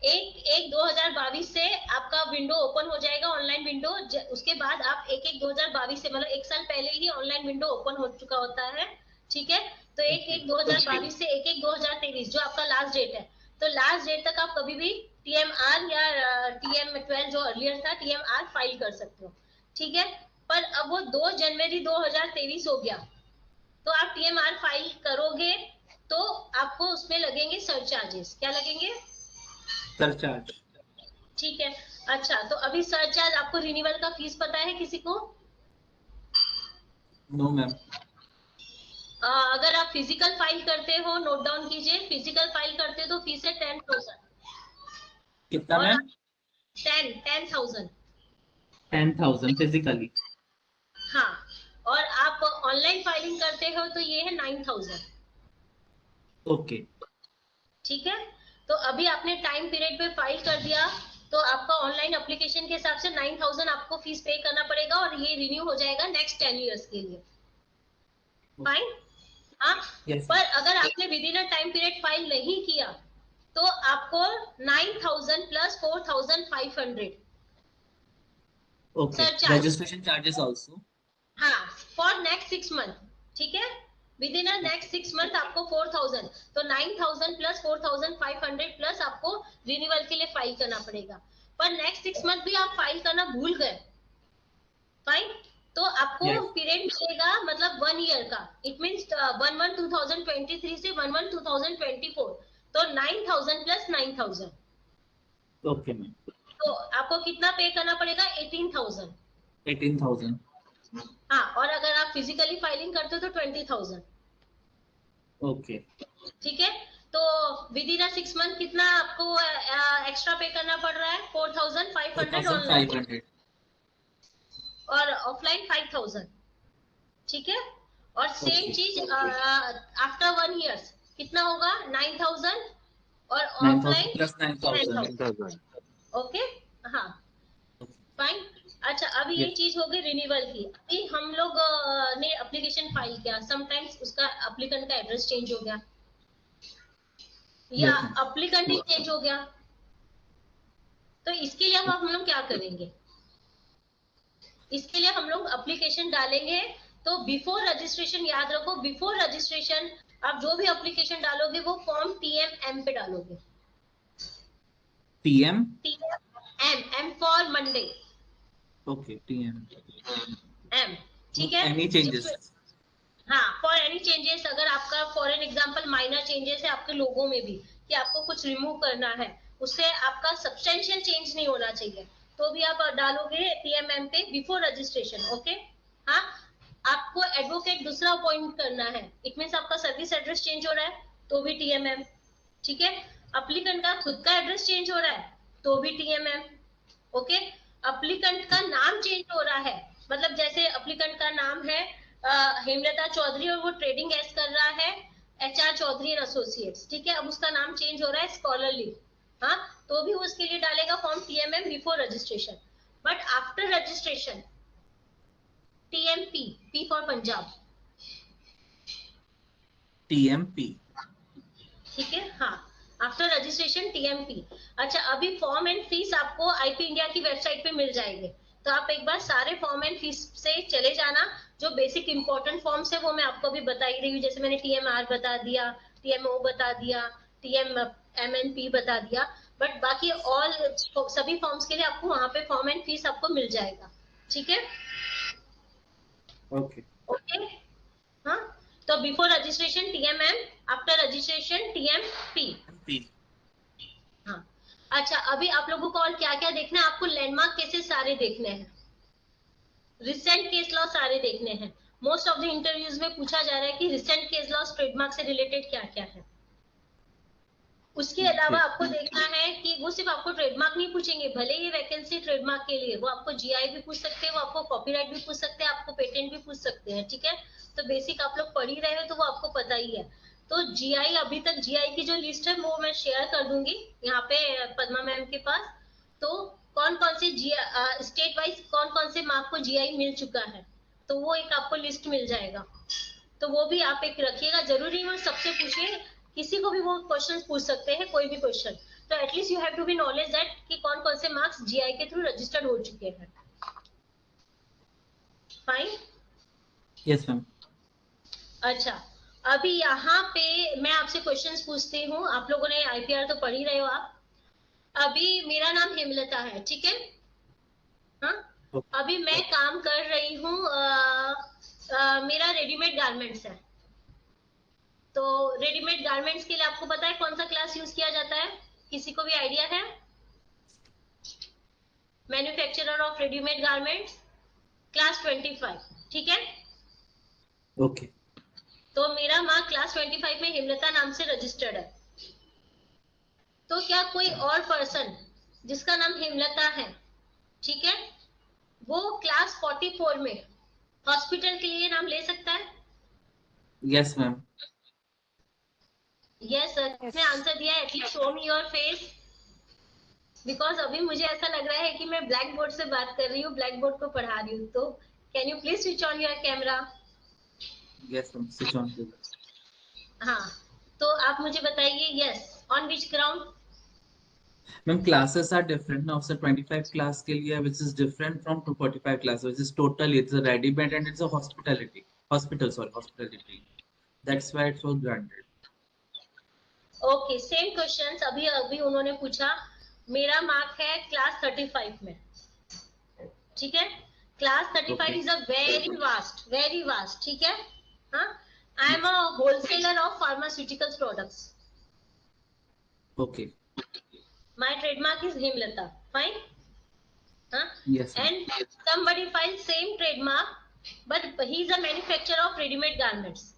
1/1/2022 से आपका विंडो ओपन हो जाएगा, ऑनलाइन विंडो। उसके बाद आप 1/1/2022 से, मतलब 1 साल पहले ही ऑनलाइन विंडो ओपन हो चुका होता है, ठीक है। तो 1/1/2022 से 1/1/2023 जो आपका लास्ट डेट है, तो लास्ट डेट तक आप कभी भी TMR या TM12 जो अर्लियर था TMR फाइल कर सकते हो, ठीक है। पर अब वो 2 जनवरी 2023 हो गया, तो आप TMR फाइल करोगे तो आपको उसमें लगेंगे सरचार्जेस। क्या लगेंगे? सरचार्ज। ठीक है। अच्छा, तो अभी सरचार्ज आपको रिन्यूअल का फीस पता है किसी को? No ma'am. अगर आप फिजिकल फाइल करते हो, नोट डाउन कीजिए, फिजिकल फाइल करते हो तो फीस है 10,000। कितना और मैम? 10,000। 10,000 फिजिकली। हाँ, और आप ऑनलाइन फाइलिंग करते हो तो ये है 9,000, ओके। ठीक है। तो अभी आपने टाइम पीरियड पे फाइल कर दिया, तो आपका ऑनलाइन एप्लीकेशन के हिसाब से 9,000 आपको फीस पे करना पड़ेगा, और ये रिन्यू हो जाएगा नेक्स्ट 10 इयर्स के लिए। फाइन। हाँ, यस। पर अगर आपने with in a time period file नहीं किया तो आपको 9,000 plus 4,500 okay, surcharge. Registration charges also. हाँ, फॉर नेक्स्ट 6 मंथ, ठीक है। With in a next 6 month आपको 4,000, तो 9,000 प्लस 4,500 प्लस आपको रिन्यूअल के लिए फाइल करना पड़ेगा। पर नेक्स्ट 6 मंथ भी आप फाइल करना भूल गए, फाइन, तो आपको यस। पीरियड मिलेगा, मतलब 1 ईयर का। इट मींस 1/1/2023 से 1/1/2024, तो 9,000 प्लस 9,000, ओके मैम। तो आपको कितना पे करना पड़ेगा? 18,000। 18,000। हाँ, और अगर आप फिजिकली फाइलिंग करते हो तो 20,000, ओके। ठीक है। तो विद इन 6 मंथ कितना आपको एक्स्ट्रा पे करना पड़ रहा है? 4,500 ऑनलाइन 4,500। और ऑफलाइन 5,000, ठीक है। और सेम ओके। चीज आफ्टर 1 ईयर कितना होगा? 9,000 और 9,000 ऑफलाइन प्लस 9,000। 10,000। ओके, हाँ, फाइन। अच्छा, अभी ये यस। चीज हो गई रिन्यूअल की। अभी हम लोग ने एप्लीकेशन फाइल किया, समटाइम्स उसका एप्लीकेंट का एड्रेस चेंज हो गया या यस मैम। एप्लीकेंट ही चेंज हो गया, तो इसके लिए हम लोग क्या करेंगे? इसके लिए हम लोग एप्लीकेशन डालेंगे। तो बिफोर रजिस्ट्रेशन, याद रखो, बिफोर रजिस्ट्रेशन आप जो भी एप्लीकेशन डालोगे वो फॉर्म TMM पे डालोगे। TM। M for Monday. Okay, TM। M, ठीक है। Any changes? हाँ, फॉर एनी चेंजेस, अगर आपका for an example minor changes है आपके लोगों में भी, कि आपको कुछ रिमूव करना है, उससे आपका सब्सटेंशियल चेंज नहीं होना चाहिए, तो भी आप डालोगे TMM पे बिफोर रजिस्ट्रेशन। ओके। हाँ, आपको एडवोकेट दूसरा अपॉइंट करना है, इट मींस आपका सर्विस एड्रेस चेंज हो रहा है, तो भी TMM, ठीक है। अप्लीकेंट का खुद का एड्रेस चेंज हो रहा है, तो भी TMM। ओके। अप्लीकेंट का नाम चेंज हो रहा है, मतलब जैसे अप्लीकेंट का नाम है हेमलता चौधरी और वो ट्रेडिंग एज कर रहा है HR चौधरी एंड एसोसिएट्स, ठीक है। अब उसका नाम चेंज हो रहा है स्कॉलरली, हाँ, तो भी उसके लिए डालेगा form TMM before registration. But after registration TMP, P for Punjab, TMP। ठीक है। हाँ, आफ्टर रजिस्ट्रेशन TMP। अच्छा, अभी फॉर्म एंड फीस आपको IP इंडिया की वेबसाइट पे मिल जाएंगे, तो आप एक बार सारे फॉर्म एंड फीस से चले जाना। जो बेसिक इंपॉर्टेंट फॉर्म्स है वो मैं आपको अभी बता ही रही हूँ, जैसे मैंने TMR बता दिया, TMO बता दिया, TMMNP बता दिया, बट बाकी ऑल सभी फॉर्म्स के लिए आपको वहां पे फॉर्म एंड फीस आपको मिल जाएगा, ठीक है। ओके। ओके, हाँ, तो before registration TMM, after registration TMP। P। हाँ, अच्छा, अभी आप लोगों को और क्या क्या देखना है? आपको लैंडमार्क केसेस सारे देखने हैं, रिसेंट केस लॉ सारे देखने हैं। मोस्ट ऑफ द इंटरव्यूज में पूछा जा रहा है कि रिसेंट केस लॉ ट्रेडमार्क से रिलेटेड क्या क्या है। उसके अलावा आपको देखना है कि वो सिर्फ आपको ट्रेडमार्क नहीं पूछेंगे, भले ही वैकेंसी ट्रेडमार्क के लिए, वो आपको GI भी पूछ सकते हैं, वो आपको कॉपीराइट भी पूछ सकते हैं, आपको पेटेंट भी पूछ सकते हैं, ठीक है। तो बेसिक आप लोग पढ़ ही रहे हो तो वो आपको पता ही है। तो GI, अभी तक GI की जो लिस्ट है वो मैं शेयर कर दूंगी यहाँ पे पद्मा मैम के पास। तो कौन कौन से स्टेट वाइज कौन कौन से मार्क को GI मिल चुका है, तो वो एक आपको लिस्ट मिल जाएगा, तो वो भी आप एक रखिएगा, जरूरी वो सबसे पूछिए, किसी को भी वो क्वेश्चन पूछ सकते हैं, कोई भी क्वेश्चन, तो at least you have to be knowledge that कि कौन कौन से मार्क्स जीआई के थ्रू रजिस्टर्ड हो चुके हैं। फाइन। Yes ma'am. अच्छा, अभी यहाँ पे मैं आपसे क्वेश्चंस पूछती हूँ, आप लोगों ने आईपीआर तो पढ़ ही रहे हो आप। अभी मेरा नाम हेमलता है, ठीक है? हाँ, अभी मैं काम कर रही हूँ, मेरा रेडीमेड गारमेंट्स है। तो रेडीमेड गारमेंट्स के लिए आपको पता है कौन सा क्लास यूज किया जाता है? किसी को भी आइडिया है? Manufacturer of readymade garments class 25, ठीक है? ओके। तो मेरा मार्क क्लास 25 में हेमलता नाम से रजिस्टर्ड है। तो क्या कोई और पर्सन जिसका नाम हेमलता है, ठीक है, वो क्लास 44 में हॉस्पिटल के लिए नाम ले सकता है? Yes ma'am. यस सर, इसने आंसर दिया है। At least show me your face, because अभी मुझे ऐसा लग रहा है कि मैं ब्लैक बोर्ड से बात कर रही हूँ, ब्लैक बोर्ड को पढ़ा रही हूँ। तो can you please switch on your camera? Yes ma'am, switch on. हाँ, तो आप मुझे बताइए, yes on which ground? Ma'am classes are different now sir. 25 class के लिए which is different from 245 class which is totally it's a ready made and it's a hospitality, that's why it was granted. Okay, same questions अभी अभी उन्होंने पूछा। मेरा mark है class 35 में, ठीक है? Class 35 is a very vast, ठीक है? हाँ, I am a wholesaler of pharmaceuticals products. Okay. My trademark is Hemlata. Fine? Huh? Yes ma'am. And somebody files same trademark, but he is a manufacturer of ready-made garments.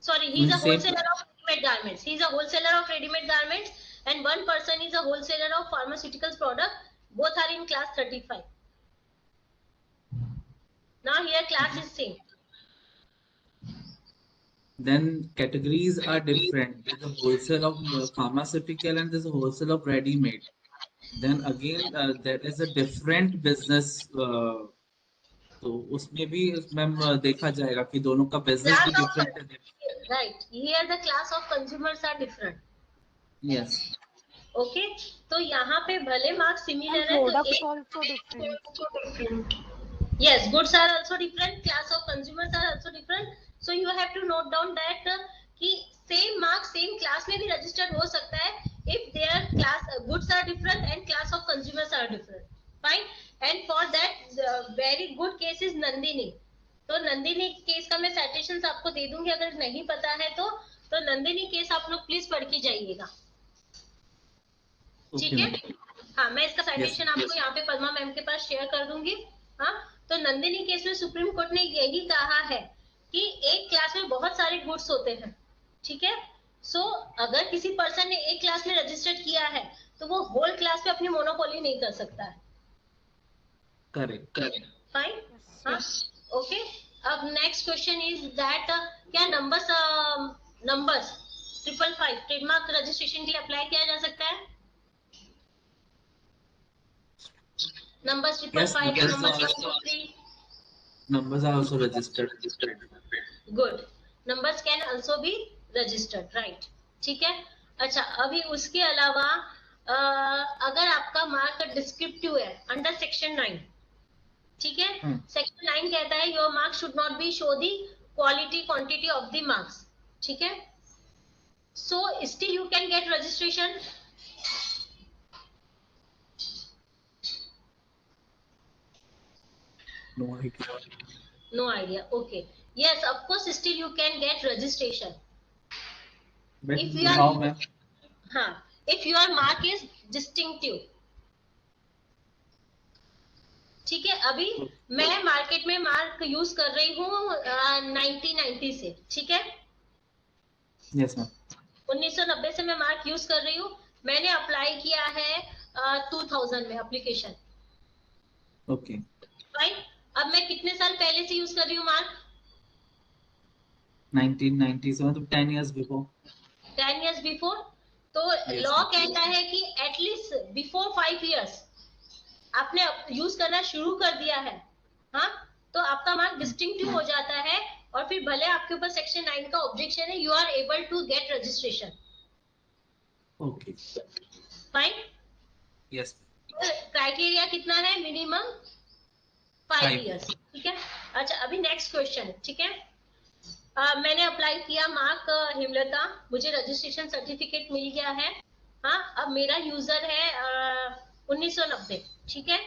Sorry, he is a wholesaler of ready-made garments. He is a wholesaler of ready-made garments, and one person is a wholesaler of pharmaceuticals product. Both are in class 35. Now here class is same. Then categories are different. There's a wholesale of pharmaceutical and there's a wholesale of ready made. Then again there is a different business. तो उसमें भी ma'am देखा जाएगा कि दोनों का business भी different है। Right. Here the class of consumers are different. Yes. Okay. तो यहाँ पे भले मार्क्स सिमिलर है, Products तो also different. yes, goods are also different, class of consumers are also different. So you have to note down that कि same mark same class में भी registered हो सकता है if their class goods are different and class of consumers are different. Fine. And for that very good case is Nandini. तो Nandini case का मैं citations आपको दे दूंगी, अगर नहीं पता है तो नंदिनी केस आप लोग प्लीज पढ़ के जाइएगा, ठीक है? हाँ, मैं इसका साइटेशन आपको यहाँ पे पद्मा मैम के पास शेयर कर दूंगी। हाँ, तो नंदिनी केस में सुप्रीम कोर्ट ने यही कहा है कि एक क्लास में बहुत सारे गुड्स होते हैं, ठीक है? सो अगर किसी पर्सन ने एक क्लास में रजिस्टर्ड किया है तो वो होल क्लास पे अपनी मोनोपोली नहीं कर सकता है। करेक्ट। फाइन। हाँ, ओके। अब नेक्स्ट क्वेश्चन इज दैट क्या नंबर्स 555 ट्रेडमार्क रजिस्ट्रेशन के लिए अप्लाई किया जा सकता है? Numbers 555, numbers are also registered. Good. Numbers can also be registered, right? ठीक है? अच्छा, अभी उसके अलावा अगर आपका मार्क डिस्क्रिप्टिव है अंडर सेक्शन 9, ठीक है? सेक्शन 9 कहता है your marks should not be show the quality quantity of the marks, ठीक है? So still you can get registration. No idea. Okay. Yes, of course, still you can get registration. But if you how, are, ma'am? if your mark is distinctive. ठीक है, अभी मैं market में mark use कर रही हूँ 1990 से, ठीक है? Yes, ma'am. 1990 से मैं मार्क यूज कर रही हूँ। मैंने अप्लाई किया है 2000 में एप्लीकेशन। ओके। राइट, अब मैं कितने साल पहले से यूज कर रही हूँ mark? 1990, so 10 years before. 10 years before. तो लॉ कहता है कि एटलीस्ट बिफोर 5 years आपने यूज करना शुरू कर दिया है, हाँ, तो आपका मार्क डिस्टिंक्टिव हो जाता है और फिर भले आपके ऊपर सेक्शन 9 का ऑब्जेक्शन है, you are able to get registration. Okay. Fine. Yes. Criteria कितना है? Minimum 5 5 years. ठीक है. अच्छा, अभी नेक्स्ट क्वेश्चन. ठीक है. मैंने अप्लाई किया मार्क हेमलता, मुझे रजिस्ट्रेशन सर्टिफिकेट मिल गया है. हाँ, अब मेरा यूजर है 1990. ठीक है.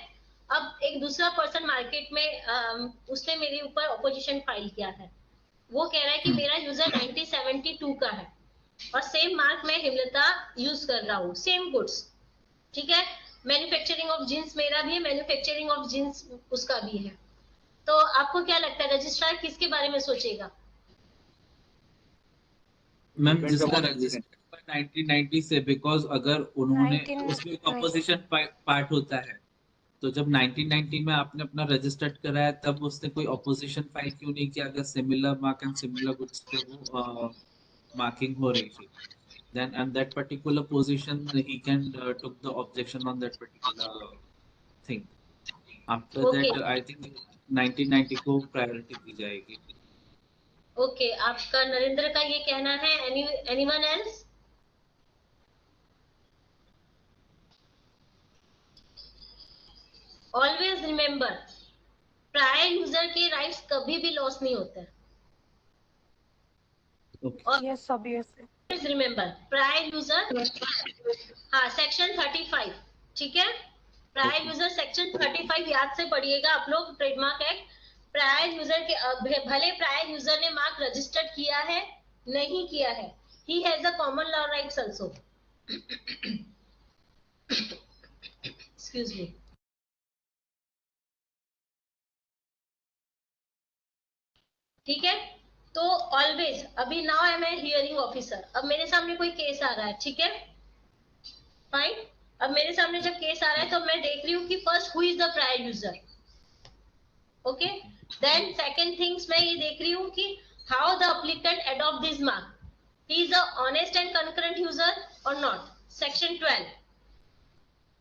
अब एक दूसरा पर्सन मार्केट में उसने मेरे ऊपर ऑपोजिशन फाइल किया है. वो कह रहा है कि मेरा यूजर 1972 का है और सेम मार्क मैं हेमलता यूज कर रहा हूँ, सेम गुड्स. ठीक है. मैन्युफैक्चरिंग ऑफ जींस मेरा भी है, मैन्युफैक्चरिंग ऑफ जींस उसका भी है. तो आपको क्या लगता है रजिस्ट्रार किसके बारे में सोचेगा? मैम जिसका रजिस्टर 1990 से, बिकॉज अगर उन्होंने 1990 उसमें अपोजिशन पार्ट होता है, तो जब 1990 में आपने अपना रजिस्टर्ड कराया तब उसने कोई अपोजिशन फाइल क्यों नहीं किया? अगर similar mark and similar goods पे वो मार्किंग हो रही थी, then at that particular position he can took the objection on that particular thing. After Okay. that I think 1990 को प्रायोरिटी दी जाएगी. ओके, आपका नरेंद्र का ये कहना है. Anyone else? Always remember, prior user के राइट्स कभी भी लॉस नहीं होते हैं. Okay. Yes, obviously. Remember, prior user, हाँ, सेक्शन 35. ठीक है. प्रायर यूजर सेक्शन 35 याद से पढ़िएगा आप लोग. ट्रेडमार्क एक्ट, प्रायर यूजर के भले प्रायर यूजर ने मार्क रजिस्टर्ड किया है नहीं किया है, he has a common law rights also. Excuse me. ठीक है. तो ऑलवेज, अभी now I am a hearing officer. अब मेरे सामने कोई केस आ रहा है. ठीक है. फाइन. अब मेरे सामने जब केस आ रहा है तो मैं देख रही हूँ कि first who is the prior user. Okay. Then second things मैं ये देख रही हूँ कि how the applicant adopt this mark. He is a honest and concurrent user और नॉट. सेक्शन 12.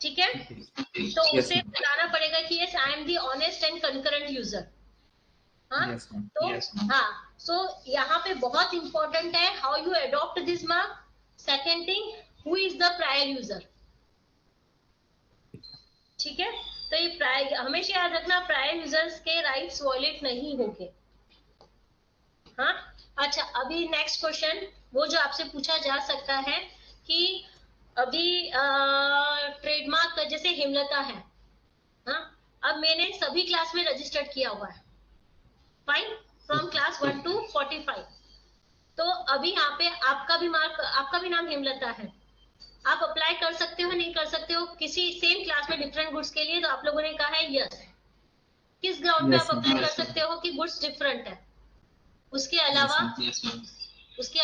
ठीक है. तो Yes, उसे ma'am. बताना पड़ेगा कि yes I am the honest and concurrent user. हाँ. Yes, ma'am. तो Yes, ma'am. हाँ, सो यहाँ पे बहुत इंपॉर्टेंट है how you adopt this mark. Second thing, who is the prior user. ठीक है. तो ये प्रायर, हमेशा याद रखना, प्रायर यूजर्स के राइट्स वॉयलेट नहीं होंगे. हाँ. अच्छा, अभी नेक्स्ट क्वेश्चन वो जो आपसे पूछा जा सकता है कि अभी ट्रेडमार्क जैसे हेमलता है. हाँ. अब मैंने सभी क्लास में रजिस्टर्ड किया हुआ है. फाइन. From class 1 to 45. तो अभी यहाँ पे आपका भी मार्क, आपका भी नाम हेमलता है. आप अप्लाई कर सकते हो नहीं कर सकते हो किसी सेम क्लास में डिफरेंट गुड्स के लिए? तो आप लोगों ने कहा है यस. किस ग्राउंड पे Yes, आप ma'am. अप्लाई कर Yes, ma'am. सकते हो कि गुड्स डिफरेंट है? उसके Yes, अलावा, ma'am. उसके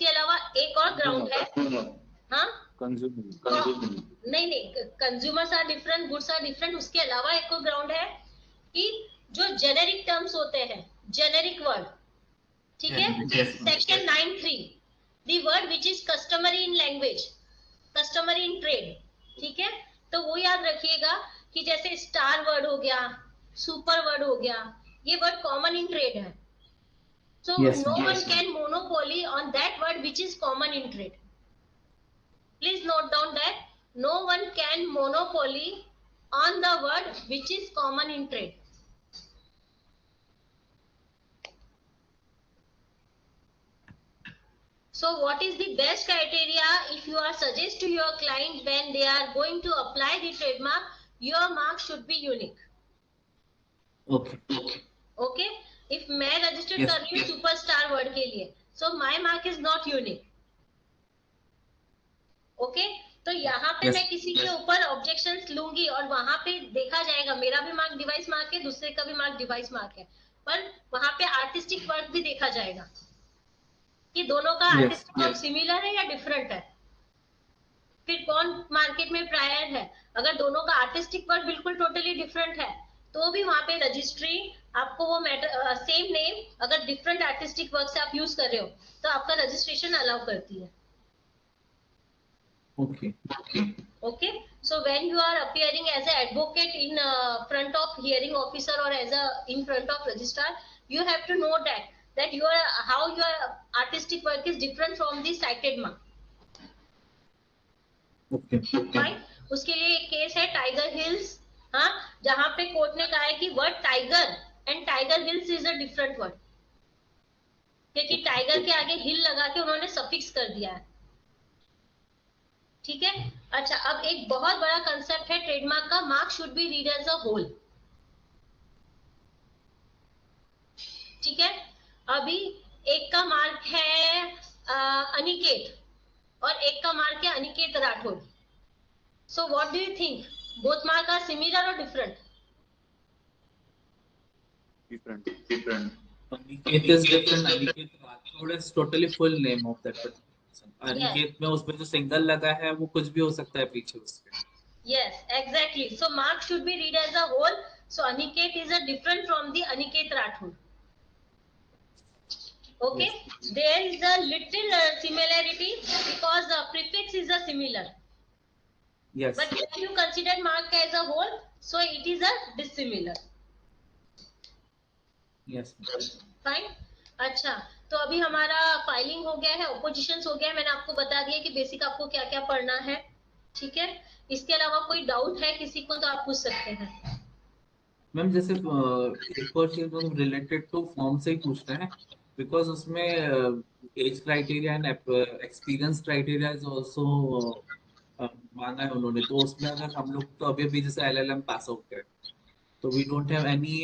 अलावा एक और ग्राउंड है. हाँ. नहीं, consumers are different, goods are different. उसके अलावा एक और ग्राउंड है कि जो जेनेरिक टर्म्स होते हैं, जेनेरिक वर्ड. ठीक है. Yes, ma'am. Section 9(3), the word which is customary in language, customary in trade. ठीक है. तो वो याद रखिएगा कि जैसे स्टार वर्ड हो गया, सुपर वर्ड हो गया, ये वर्ड कॉमन इन ट्रेड है. So Yes, no ma'am. one Yes, can monopoly on that word which is common in trade. Please note down that no one can monopoly on the word which is common in trade. So what is the best criteria if you are suggest to your client when they are going to apply the trademark, your mark should be unique. Okay. Okay. If मैं registered Yes. कर रही हूँ superstar word के लिए, so my mark is not unique. Okay. तो यहाँ पे Yes. मैं किसी के ऊपर ऑब्जेक्शंस लूंगी और वहां पे देखा जाएगा मेरा भी मार्क डिवाइस मार्क है, दूसरे का भी मार्क डिवाइस मार्क है, पर वहां पे आर्टिस्टिक वर्क भी देखा जाएगा कि दोनों का Yes, artistic work yes. Similar है या डिफरेंट है. फिर कौन मार्केट में प्रायर है? अगर दोनों का आर्टिस्टिक वर्क बिल्कुल टोटली डिफरेंट है तो भी वहां पे रजिस्ट्री आपको वो मैटर, सेम नेम अगर डिफरेंट आर्टिस्टिक वर्क से आप यूज कर रहे हो तो आपका रजिस्ट्रेशन अलाउ करती है. Okay. Okay. So when you are appearing as an advocate in front of hearing officer or as a in front of registrar, you have to know that how your artistic work is different from the cited mark. Okay. Fine. उसके लिए एक case है tiger hills, हाँ, जहां पे court ने कहा है कि word tiger and tiger hills is a different word, क्योंकि टाइगर के आगे हिल लगा के उन्होंने सफिक्स कर दिया है। ठीक है। अच्छा, अब एक बहुत बड़ा कंसेप्ट है ट्रेडमार्क का, mark should be read as a whole. ठीक है। अभी एक का मार्क है अनिकेत और एक का मार्क है Aniket Rathore. So what do you think, both mark are similar और different? Different. Aniket is different. Aniket Rathod is totally full name of that person. Aniket में उसमें जो सिंगल लगा है वो कुछ भी हो सकता है पीछे उसके। Yes, exactly. So mark should be read as a whole. So Aniket is a different from the Aniket Rathod. Okay. Yes. There is a little similarity because the prefix is a similar. Yes. But when you consider mark as a whole, so it is a dissimilar. Yes. Fine. अच्छा, तो अभी हमारा filing हो गया है, opposition's हो गया है, मैंने आपको बता दिया कि बेसिक आपको क्या क्या पढ़ना है। ठीक है। इसके अलावा कोई डाउट है किसी को तो आप पूछ सकते हैं। मैम जैसे एक और चीज मतलब रिलेटेड टू फॉर्म से ही पूछना है, बिकॉज उसमें age criteria and experience criteria is also मांगा है उन्होंने, तो उसमें अगर हम लोग तो अभी अभी जैसे एलएलएम पास आउट है तो we don't have any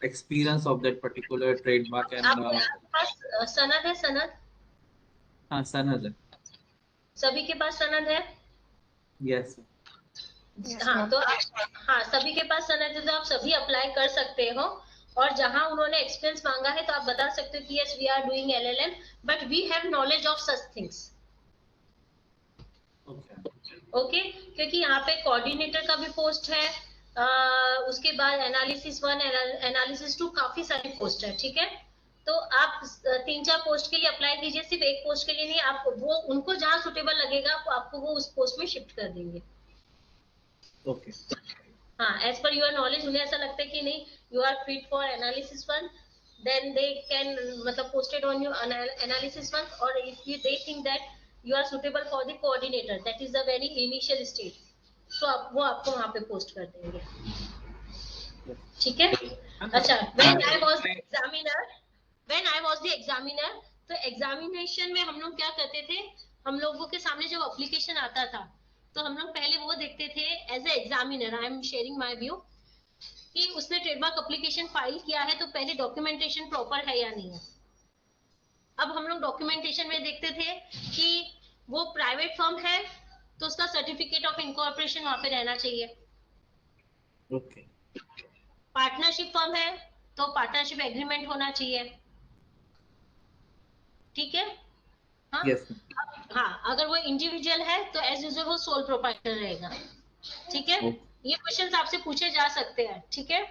experience of that particular trademark and आपके पास सनद है? सनद? हाँ सनद है। सभी के पास सनद है? यस। हाँ, तो हाँ, सभी के पास सनद है तो आप सभी अप्लाई कर सकते हो। और जहां उन्होंने एक्सपीरियंस मांगा है तो आप बता सकते हो कि yes we are doing LLM but we have knowledge of such things. Okay. क्योंकि यहाँ पे कोऑर्डिनेटर का भी पोस्ट है, उसके बाद एनालिसिस 1 एनालिसिस 2 काफी सारी पोस्ट है। ठीक है। तो आप 3-4 पोस्ट के लिए अप्लाई कीजिए, सिर्फ एक पोस्ट के लिए नहीं। आप वो उनको जहां सुटेबल लगेगा आपको वो उस पोस्ट में शिफ्ट कर देंगे। ओके। हाँ, एज पर योर नॉलेज उन्हें ऐसा लगता है कि नहीं you are fit for analysis 1, then they can मतलब पोस्टेड ऑन योर एनालिसिस 1, और if you they think that you are suitable for the coordinator, that is the very initial stage, so वो आपको वहां पे पोस्ट कर देंगे। ठीक है। अच्छा, when I was the examiner, तो एग्जामिनेशन में हम लोग क्या करते थे, हम लोगों के सामने जब एप्लीकेशन आता था तो हम लोग पहले वो देखते थे as a examiner, I am sharing my view, कि उसने ट्रेडमार्क एप्लीकेशन फाइल किया है तो पहले डॉक्यूमेंटेशन प्रॉपर है या नहीं है। अब हम लोग डॉक्यूमेंटेशन में देखते थे कि वो प्राइवेट फर्म है तो उसका सर्टिफिकेट ऑफ इनकॉर्पोरेशन वहां पे रहना चाहिए। ओके। पार्टनरशिप फर्म है तो पार्टनरशिप एग्रीमेंट होना चाहिए। ठीक है। हाँ। यस। हाँ, अगर वो इंडिविजुअल है तो एज यूजुअल वो सोल प्रोप्राइटर रहेगा। ठीक है। ये क्वेश्चंस आपसे पूछे जा सकते हैं। ठीक है।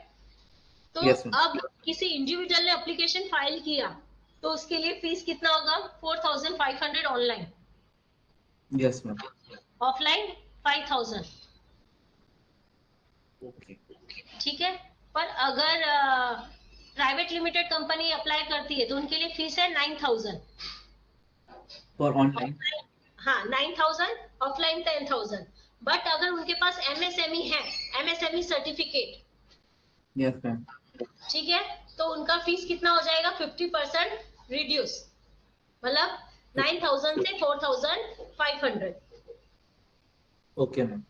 तो अब किसी इंडिविजुअल ने एप्लीकेशन फाइल किया तो उसके लिए फीस कितना होगा? 4500 online. Yes ma'am. Offline 5000। Okay. ठीक है। पर अगर प्राइवेट लिमिटेड कंपनी अप्लाई करती है तो उनके लिए फीस है 9000 फॉर ऑनलाइन। हाँ, 9000, ऑफलाइन 10000। बट अगर उनके पास एमएसएमई है, एमएसएमई सर्टिफिकेट, यस मैम, ठीक है, तो उनका फीस कितना हो जाएगा? 50% रिड्यूस, मतलब 9000 से 4500। Okay ma'am.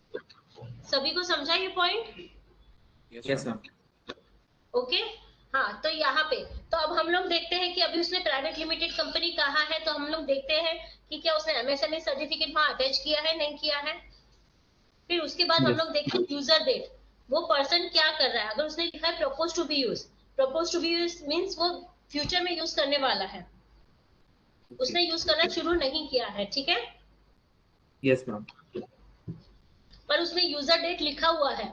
सभी को समझा ये पॉइंट? Yes ma'am. ओके। हाँ, तो यहाँ पे तो अब हम लोग देखते हैं कि अभी उसने प्राइवेट लिमिटेड कंपनी कहा है तो हम लोग देखते हैं कि क्या उसने एमएसएमई सर्टिफिकेट वहां अटैच किया है, नहीं किया है। फिर उसके बाद हम लोग देखते हैं यूजर डेट, वो पर्सन क्या कर रहा है। अगर उसने लिखा है propose to be use means वो फ्यूचर में यूज करने वाला है, उसने यूज करना शुरू नहीं किया है। ठीक है। Yes ma'am. पर उसमें यूजर डेट लिखा हुआ है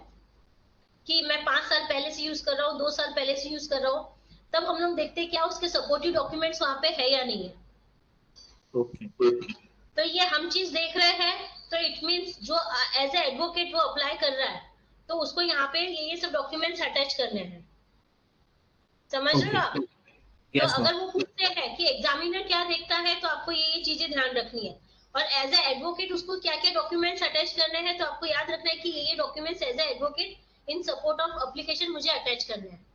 कि मैं 5 साल पहले से यूज कर रहा हूँ, 2 साल पहले से यूज कर रहा हूँ, तब हम लोग देखते हैं क्या उसके सपोर्टिव डॉक्यूमेंट्स वहां पे है या नहीं है। ओके। तो ये हम चीज देख रहे हैं तो इट मीन्स जो एज ए एडवोकेट वो अप्लाई कर रहा है तो उसको यहाँ पे ये सब डॉक्यूमेंट्स अटैच करने हैं, समझ रहे हो आप? तो Yes, अगर ma'am. वो पूछते हैं कि एग्जामिनर क्या देखता है तो आपको ये चीजें ध्यान रखनी है, और एज ए एडवोकेट उसको क्या क्या डॉक्यूमेंट्स अटैच करने हैं तो आपको याद रखना है कि ये documents as a advocate in support of application मुझे अटैच करने हैं।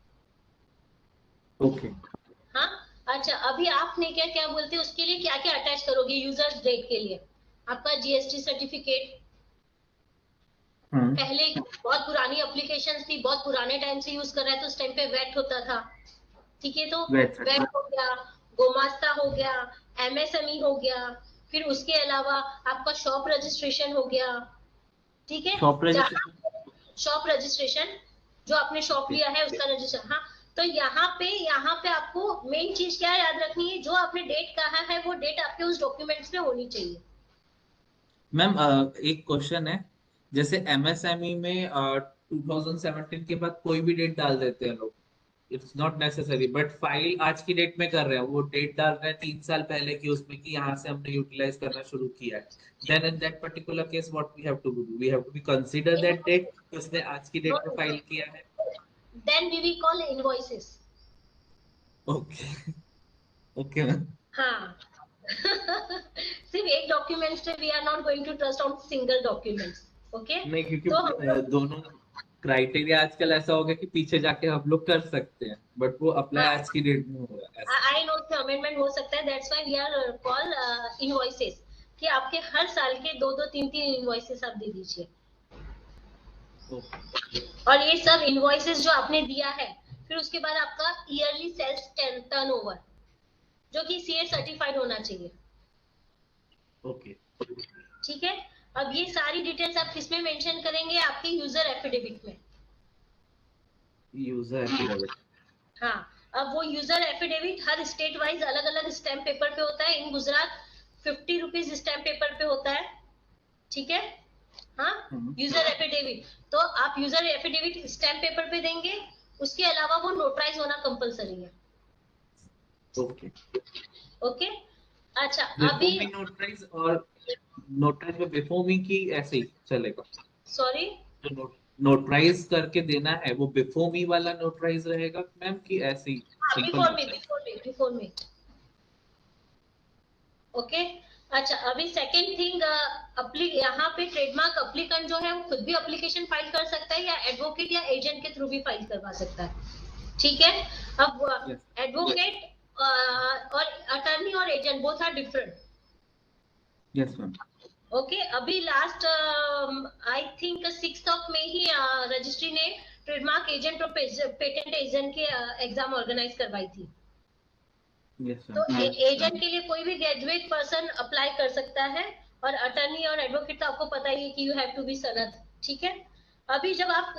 Okay. हाँ, अच्छा अभी आपने क्या क्या बोलते हैं उसके लिए क्या क्या अटैच करोगे यूजर्स डेट के लिए? आपका जीएसटी सर्टिफिकेट, पहले बहुत पुरानी एप्लीकेशन थी, बहुत पुराने टाइम से यूज कर रहा है तो उस टाइम पे वेट होता था, ठीक है, तो Wait, वेट हो गया, गोमास्ता हो गया, एमएसएमई हो गया, फिर उसके अलावा आपका शॉप रजिस्ट्रेशन हो गया, ठीक है, Shop registration. शॉप रजिस्ट्रेशन जो आपने शॉप लिया है उसका रजिस्ट्रेशन। हाँ, तो यहाँ पे आपको मेन चीज क्या याद रखनी है, जो आपने डेट कहा है वो डेट आपके उस डॉक्यूमेंट्स में होनी चाहिए। मैम एक क्वेश्चन है, जैसे एमएसएमई में 2017 के बाद कोई भी डेट डाल देते हैं लोग, it's not necessary, but file आज की डेट में कर रहे हैं, वो डेट डाल रहे हैं 3 साल पहले की उसमें कि यहाँ से हमने यूटिलाइज करना शुरू किया है, then in that particular case what we have to do, we have to be consider that date कि उसने आज की डेट में फाइल किया है। Then we will call invoices. Okay okay ma'am. हाँ सिर्फ एक डॉक्यूमेंट पे we are not going to trust on single documents, okay? नहीं, क्योंकि तो दोनों क्राइटेरिया आजकल ऐसा हो गया कि पीछे जाके हम लोग कर सकते हैं, बट वो अप्लाई आज की डेट में हो रहा है। आई नो कि अमेंडमेंट हो सकता है, that's why we are call invoices, कि आपके हर साल के 2-2 3-3 इनवॉइसेस आप दे दीजिए, और ये सब इनवॉइसेस जो आपने दिया है, फिर उसके बाद आपका ईयरली सेल्स टर्नओवर जो कि सीए सर्टिफाइड होना चाहिए, ओके ठीक है? अब ये सारी डिटेल्स आप किसमें मेंशन करेंगे? आपके यूजर एफिडेविट में। User affidavit. हाँ, अब वो यूजर एफिडेविट हर स्टेट वाइज अलग अलग स्टैम्प पेपर पे होता है। इन गुजरात 50 रुपीज स्टैम्प पेपर पे होता है, ठीक है? हाँ, यूजर एफिडेविट, तो आप यूजर एफिडेविट स्टैम्प पेपर पे देंगे, उसके अलावा वो नोटराइज होना कंपलसरी है। ओके ओके, अच्छा अभी अभी नोटराइज, और नोटराइज में बिफोर मी की ऐसे ही चलेगा? सॉरी, जो नोटराइज करके देना है वो बिफोर मी वाला नोटराइज रहेगा मैम, कि ऐसे ही बिफोर सिंपल? मी ओके। अच्छा अभी सेकेंड थिंग, यहाँ पे ट्रेडमार्क अप्लीकेंट जो है वो खुद भी एप्लीकेशन फाइल कर सकता है या एडवोकेट या एजेंट के थ्रू भी फाइल करवा सकता है, ठीक है? अब एडवोकेट और अटर्नी और agent both are different. Yes ma'am. Okay, अभी लास्ट आई थिंक 6 में ही रजिस्ट्री ने ट्रेडमार्क एजेंट और पेटेंट एजेंट के एग्जाम ऑर्गेनाइज करवाई थी। तो एजेंट के लिए कोई भी ग्रेजुएट पर्सन अप्लाई कर सकता है, और अटर्नी और एडवोकेट तो आपको पता ही है कि यू हैव टू बी सनद, ठीक है? अभी जब आप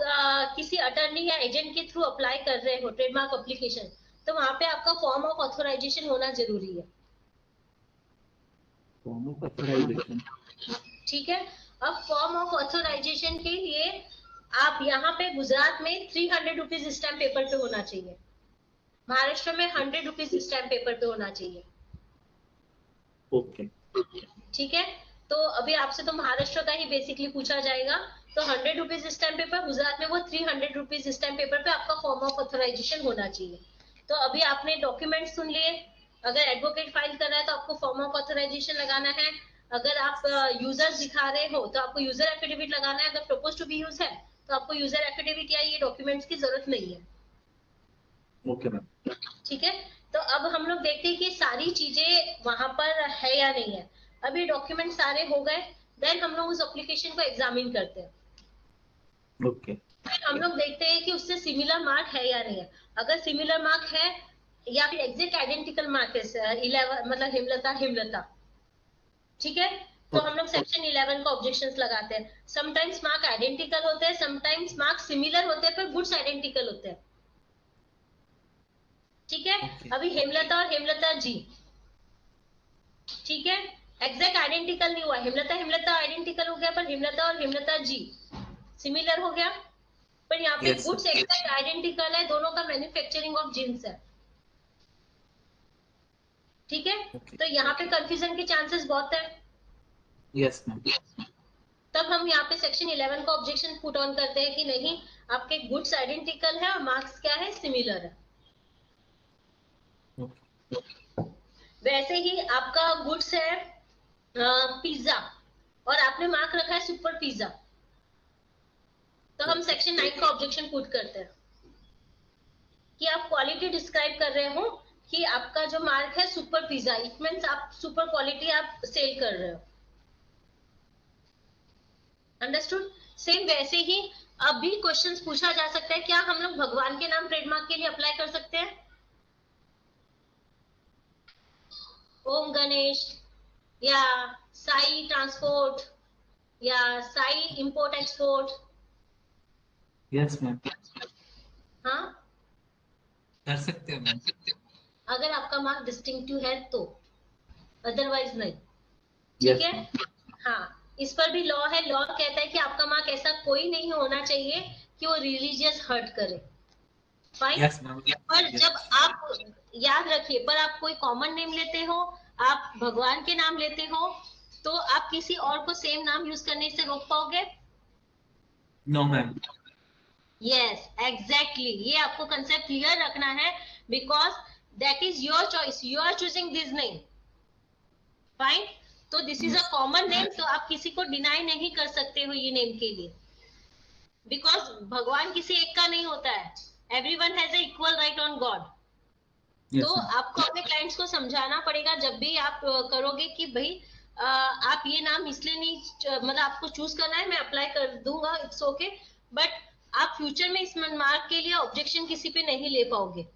किसी अटर्नी या एजेंट के थ्रू अप्लाई कर रहे हो ट्रेडमार्क एप्लीकेशन, तो वहां पे आपका फॉर्म ऑफ ऑथराइजेशन होना जरूरी है, फॉर्म ऑफ ऑथराइजेशन, ठीक है? अब फॉर्म ऑफ ऑथराइजेशन के लिए आप यहाँ पे गुजरात में 300 रुपीज स्टैम्प पेपर पे होना चाहिए, महाराष्ट्र में 100 रुपीज स्टैम्प पेपर पे होना चाहिए, ओके ठीक है? तो अभी आपसे तो महाराष्ट्र का ही बेसिकली पूछा जाएगा, तो 100 रुपीज स्टैम्प पेपर, गुजरात में वो 300 रुपीज स्टैम्प पेपर पे आपका फॉर्म ऑफ ऑथराइजेशन होना चाहिए। तो अभी आपने डॉक्यूमेंट सुन लिए, अगर एडवोकेट फाइल कर रहा है तो आपको फॉर्म ऑफ ऑथराइजेशन लगाना है, अगर आप यूजर्स दिखा रहे हो तो आपको यूजर एफिडेविट लगाना है, अगर प्रपोज टू बी यूज है तो आपको यूजर एफिडेविट या ये डॉक्यूमेंट्स की जरूरत नहीं है, ओके मैम। ठीक है? तो अब हम लोग देखते हैं कि सारी चीजें वहां पर है या नहीं है। अभी डॉक्यूमेंट सारे हो गए, देन हम लोग उस एप्लीकेशन को एग्जामिन करते हैं, ओके फिर हम लोग देखते हैं कि उससे सिमिलर मार्क है या नहीं है। अगर सिमिलर मार्क है या फिर एग्जैक्ट आइडेंटिकल मार्क है 11 मतलब हिमलता, ठीक है, तो हम लोग सेक्शन 11 का ऑब्जेक्शंस लगाते हैं। समटाइम्स मार्क आइडेंटिकल होते हैं, समटाइम्स मार्क सिमिलर होते हैं, पर गुड्स आइडेंटिकल होते हैं, ठीक है? अभी हेमलता और हेमलता जी, ठीक है, एग्जैक्ट आइडेंटिकल नहीं हुआ, हेमलता आइडेंटिकल हो गया, पर हेमलता और हेमलता जी सिमिलर हो गया, पर यहाँ पे गुड्स एग्जैक्ट आइडेंटिकल है, दोनों का मैन्युफैक्चरिंग ऑफ जिन्स है, ठीक है? तो यहाँ पे कंफ्यूजन के चांसेस बहुत है। Yes ma'am. तब हम यहाँ पे सेक्शन 11 का ऑब्जेक्शन पुट ऑन करते हैं कि नहीं, आपके गुड्स आइडेंटिकल है और मार्क्स क्या है, सिमिलर है। वैसे ही आपका गुड्स है पिज्जा और आपने मार्क रखा है सुपर पिज्जा, तो हम सेक्शन 9 का ऑब्जेक्शन पुट करते हैं कि आप क्वालिटी डिस्क्राइब कर रहे हो कि आपका जो मार्क है सुपर पिज्जा, इट मींस आप सुपर क्वालिटी आप सेल कर रहे हो। अंडरस्टूड? सेम वैसे ही अब भी क्वेश्चंस पूछा जा सकता है, क्या हम लोग भगवान के नाम ट्रेडमार्क के लिए अप्लाई कर सकते हैं? ओम गणेश या साई ट्रांसपोर्ट या Sai import export? Yes ma'am, हाँ, कर सकते हैं मैम। अगर आपका मार्क डिस्टिंक्टिव है तो, अदरवाइज नहीं। Yes, ठीक है? हाँ, इस पर भी लॉ है। लॉ कहता है कि आपका मार्क ऐसा कोई नहीं होना चाहिए कि वो रिलीजियस हर्ट करे। फाइन? Yes, ma'am. पर Yes. जब आप याद रखिए, पर आप कोई कॉमन नेम लेते हो, आप भगवान के नाम लेते हो, तो आप किसी और को सेम नाम यूज करने से रोक पाओगे? No, ma'am. Yes, exactly. ये आपको कंसेप्ट क्लियर रखना है, because that is your choice, you are choosing this name. Fine? तो this is a common name, तो आप किसी को डिनाई नहीं कर सकते हो ये नेम के लिए, बिकॉज भगवान किसी एक का नहीं होता है। Everyone has a equal right on God. Yes, तो ma'am. आपको अपने क्लाइंट्स को समझाना पड़ेगा जब भी आप करोगे कि भाई आप ये नाम इसलिए नहीं, मतलब आपको चूज करना है, मैं अप्लाई कर दूंगा, इट्स ओके, बट आप फ्यूचर में इस मार्क के लिए ऑब्जेक्शन किसी पे नहीं ले पाओगे।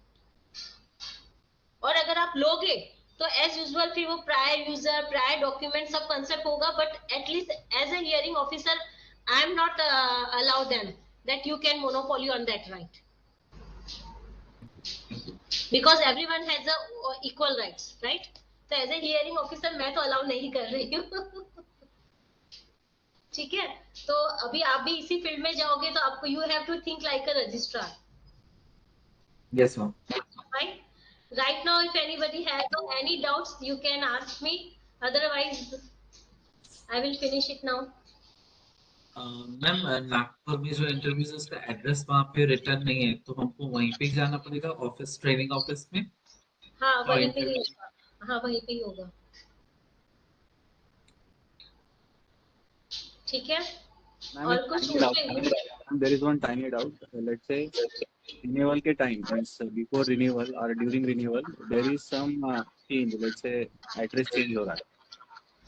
और अगर आप लोगे तो एज यूजुअल फिर वो प्रायर यूजर, प्रायर डॉक्यूमेंट सब कंसेप्ट होगा, but at least as a hearing officer I am not allow them that you can monopoly on that right, because everyone has a equal rights, right? तो as a hearing officer मैं तो allow नहीं कर रही हूँ। ठीक है? तो अभी आप भी इसी फील्ड में जाओगे तो आपको you have to think like a registrar. Yes, ma'am. Fine. Right now, if anybody has any doubts, you can ask me. Otherwise, I will finish it now. Ma'am, Nagpur में जो इंटरव्यूज है उसका एड्रेस वहाँ पे रिटर्न नहीं है, तो हमको वहीं पे जाना पड़ेगा ऑफिस, ट्रेनिंग ऑफिस में। हाँ, और वहीं पे ही interview- होगा। हाँ, वहीं पे ही होगा। ठीक है? Ma'am, और it's कुछ tiny doubt. पूछेंगे? Ma'am, there is one tiny doubt. Let's say renewal के time, means before renewal or during renewal, there is some change. Let's say address change हो रहा है.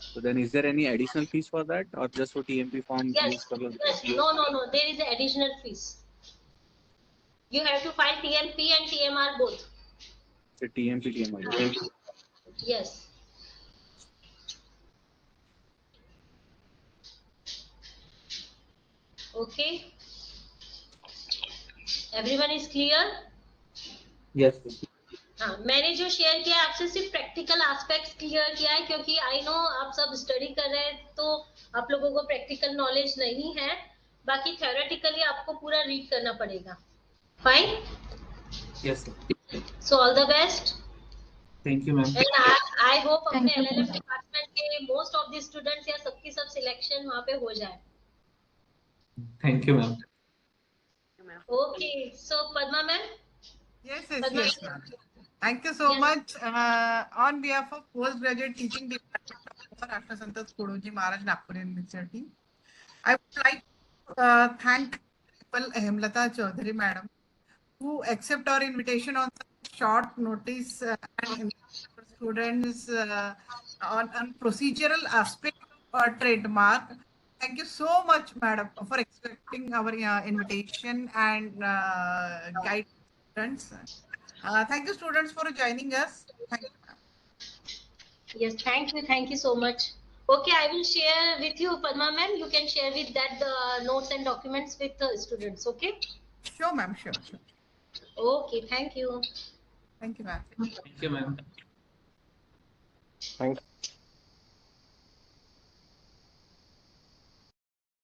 So then, is there any additional fees for that, or just for TMP form use Yes. कर लो? Yes. No. There is additional fees. You have to file TMP and TMR both. So TMP, TMI. Yes. Okay. Everyone is clear? Yes. हाँ, मैंने जो share किया है आपसे सिर्फ practical aspects clear किया है, क्योंकि आई नो आप सब स्टडी कर रहे हैं तो आप लोगों को प्रैक्टिकल नॉलेज नहीं है, बाकी थ्योरेटिकली आपको पूरा रीड करना पड़ेगा। Fine? Yes, sir. So all the best, Thank you, ma'am. And I hope अपने Thank you, LLM ma'am. Department के मोस्ट ऑफ द स्टूडेंट्स या सबकी सब सिलेक्शन वहाँ पे हो जाए। Thank you, ma'am. Okay, so Padma ma'am? Yes, yes, Padma, yes, ma'am. Thank you so Yes. much. On behalf of Postgraduate Teaching Department of Rashtrasant Tukodoji Maharaj Nagpur University, I would like to thank Principal Hemlata Chaudhary Madam, who accept our invitation on such short notice and students on procedural aspect of trademark. Thank you so much, Madam, for accepting our invitation and guidance. Thank you, students, for joining us. Thank you, ma'am. Yes, thank you so much. Okay, I will share with you, Padma ma'am. You can share with that the notes and documents with the students. Okay? Sure, ma'am. Sure. Okay, thank you. Thank you, ma'am. Thank you, ma'am. Thanks.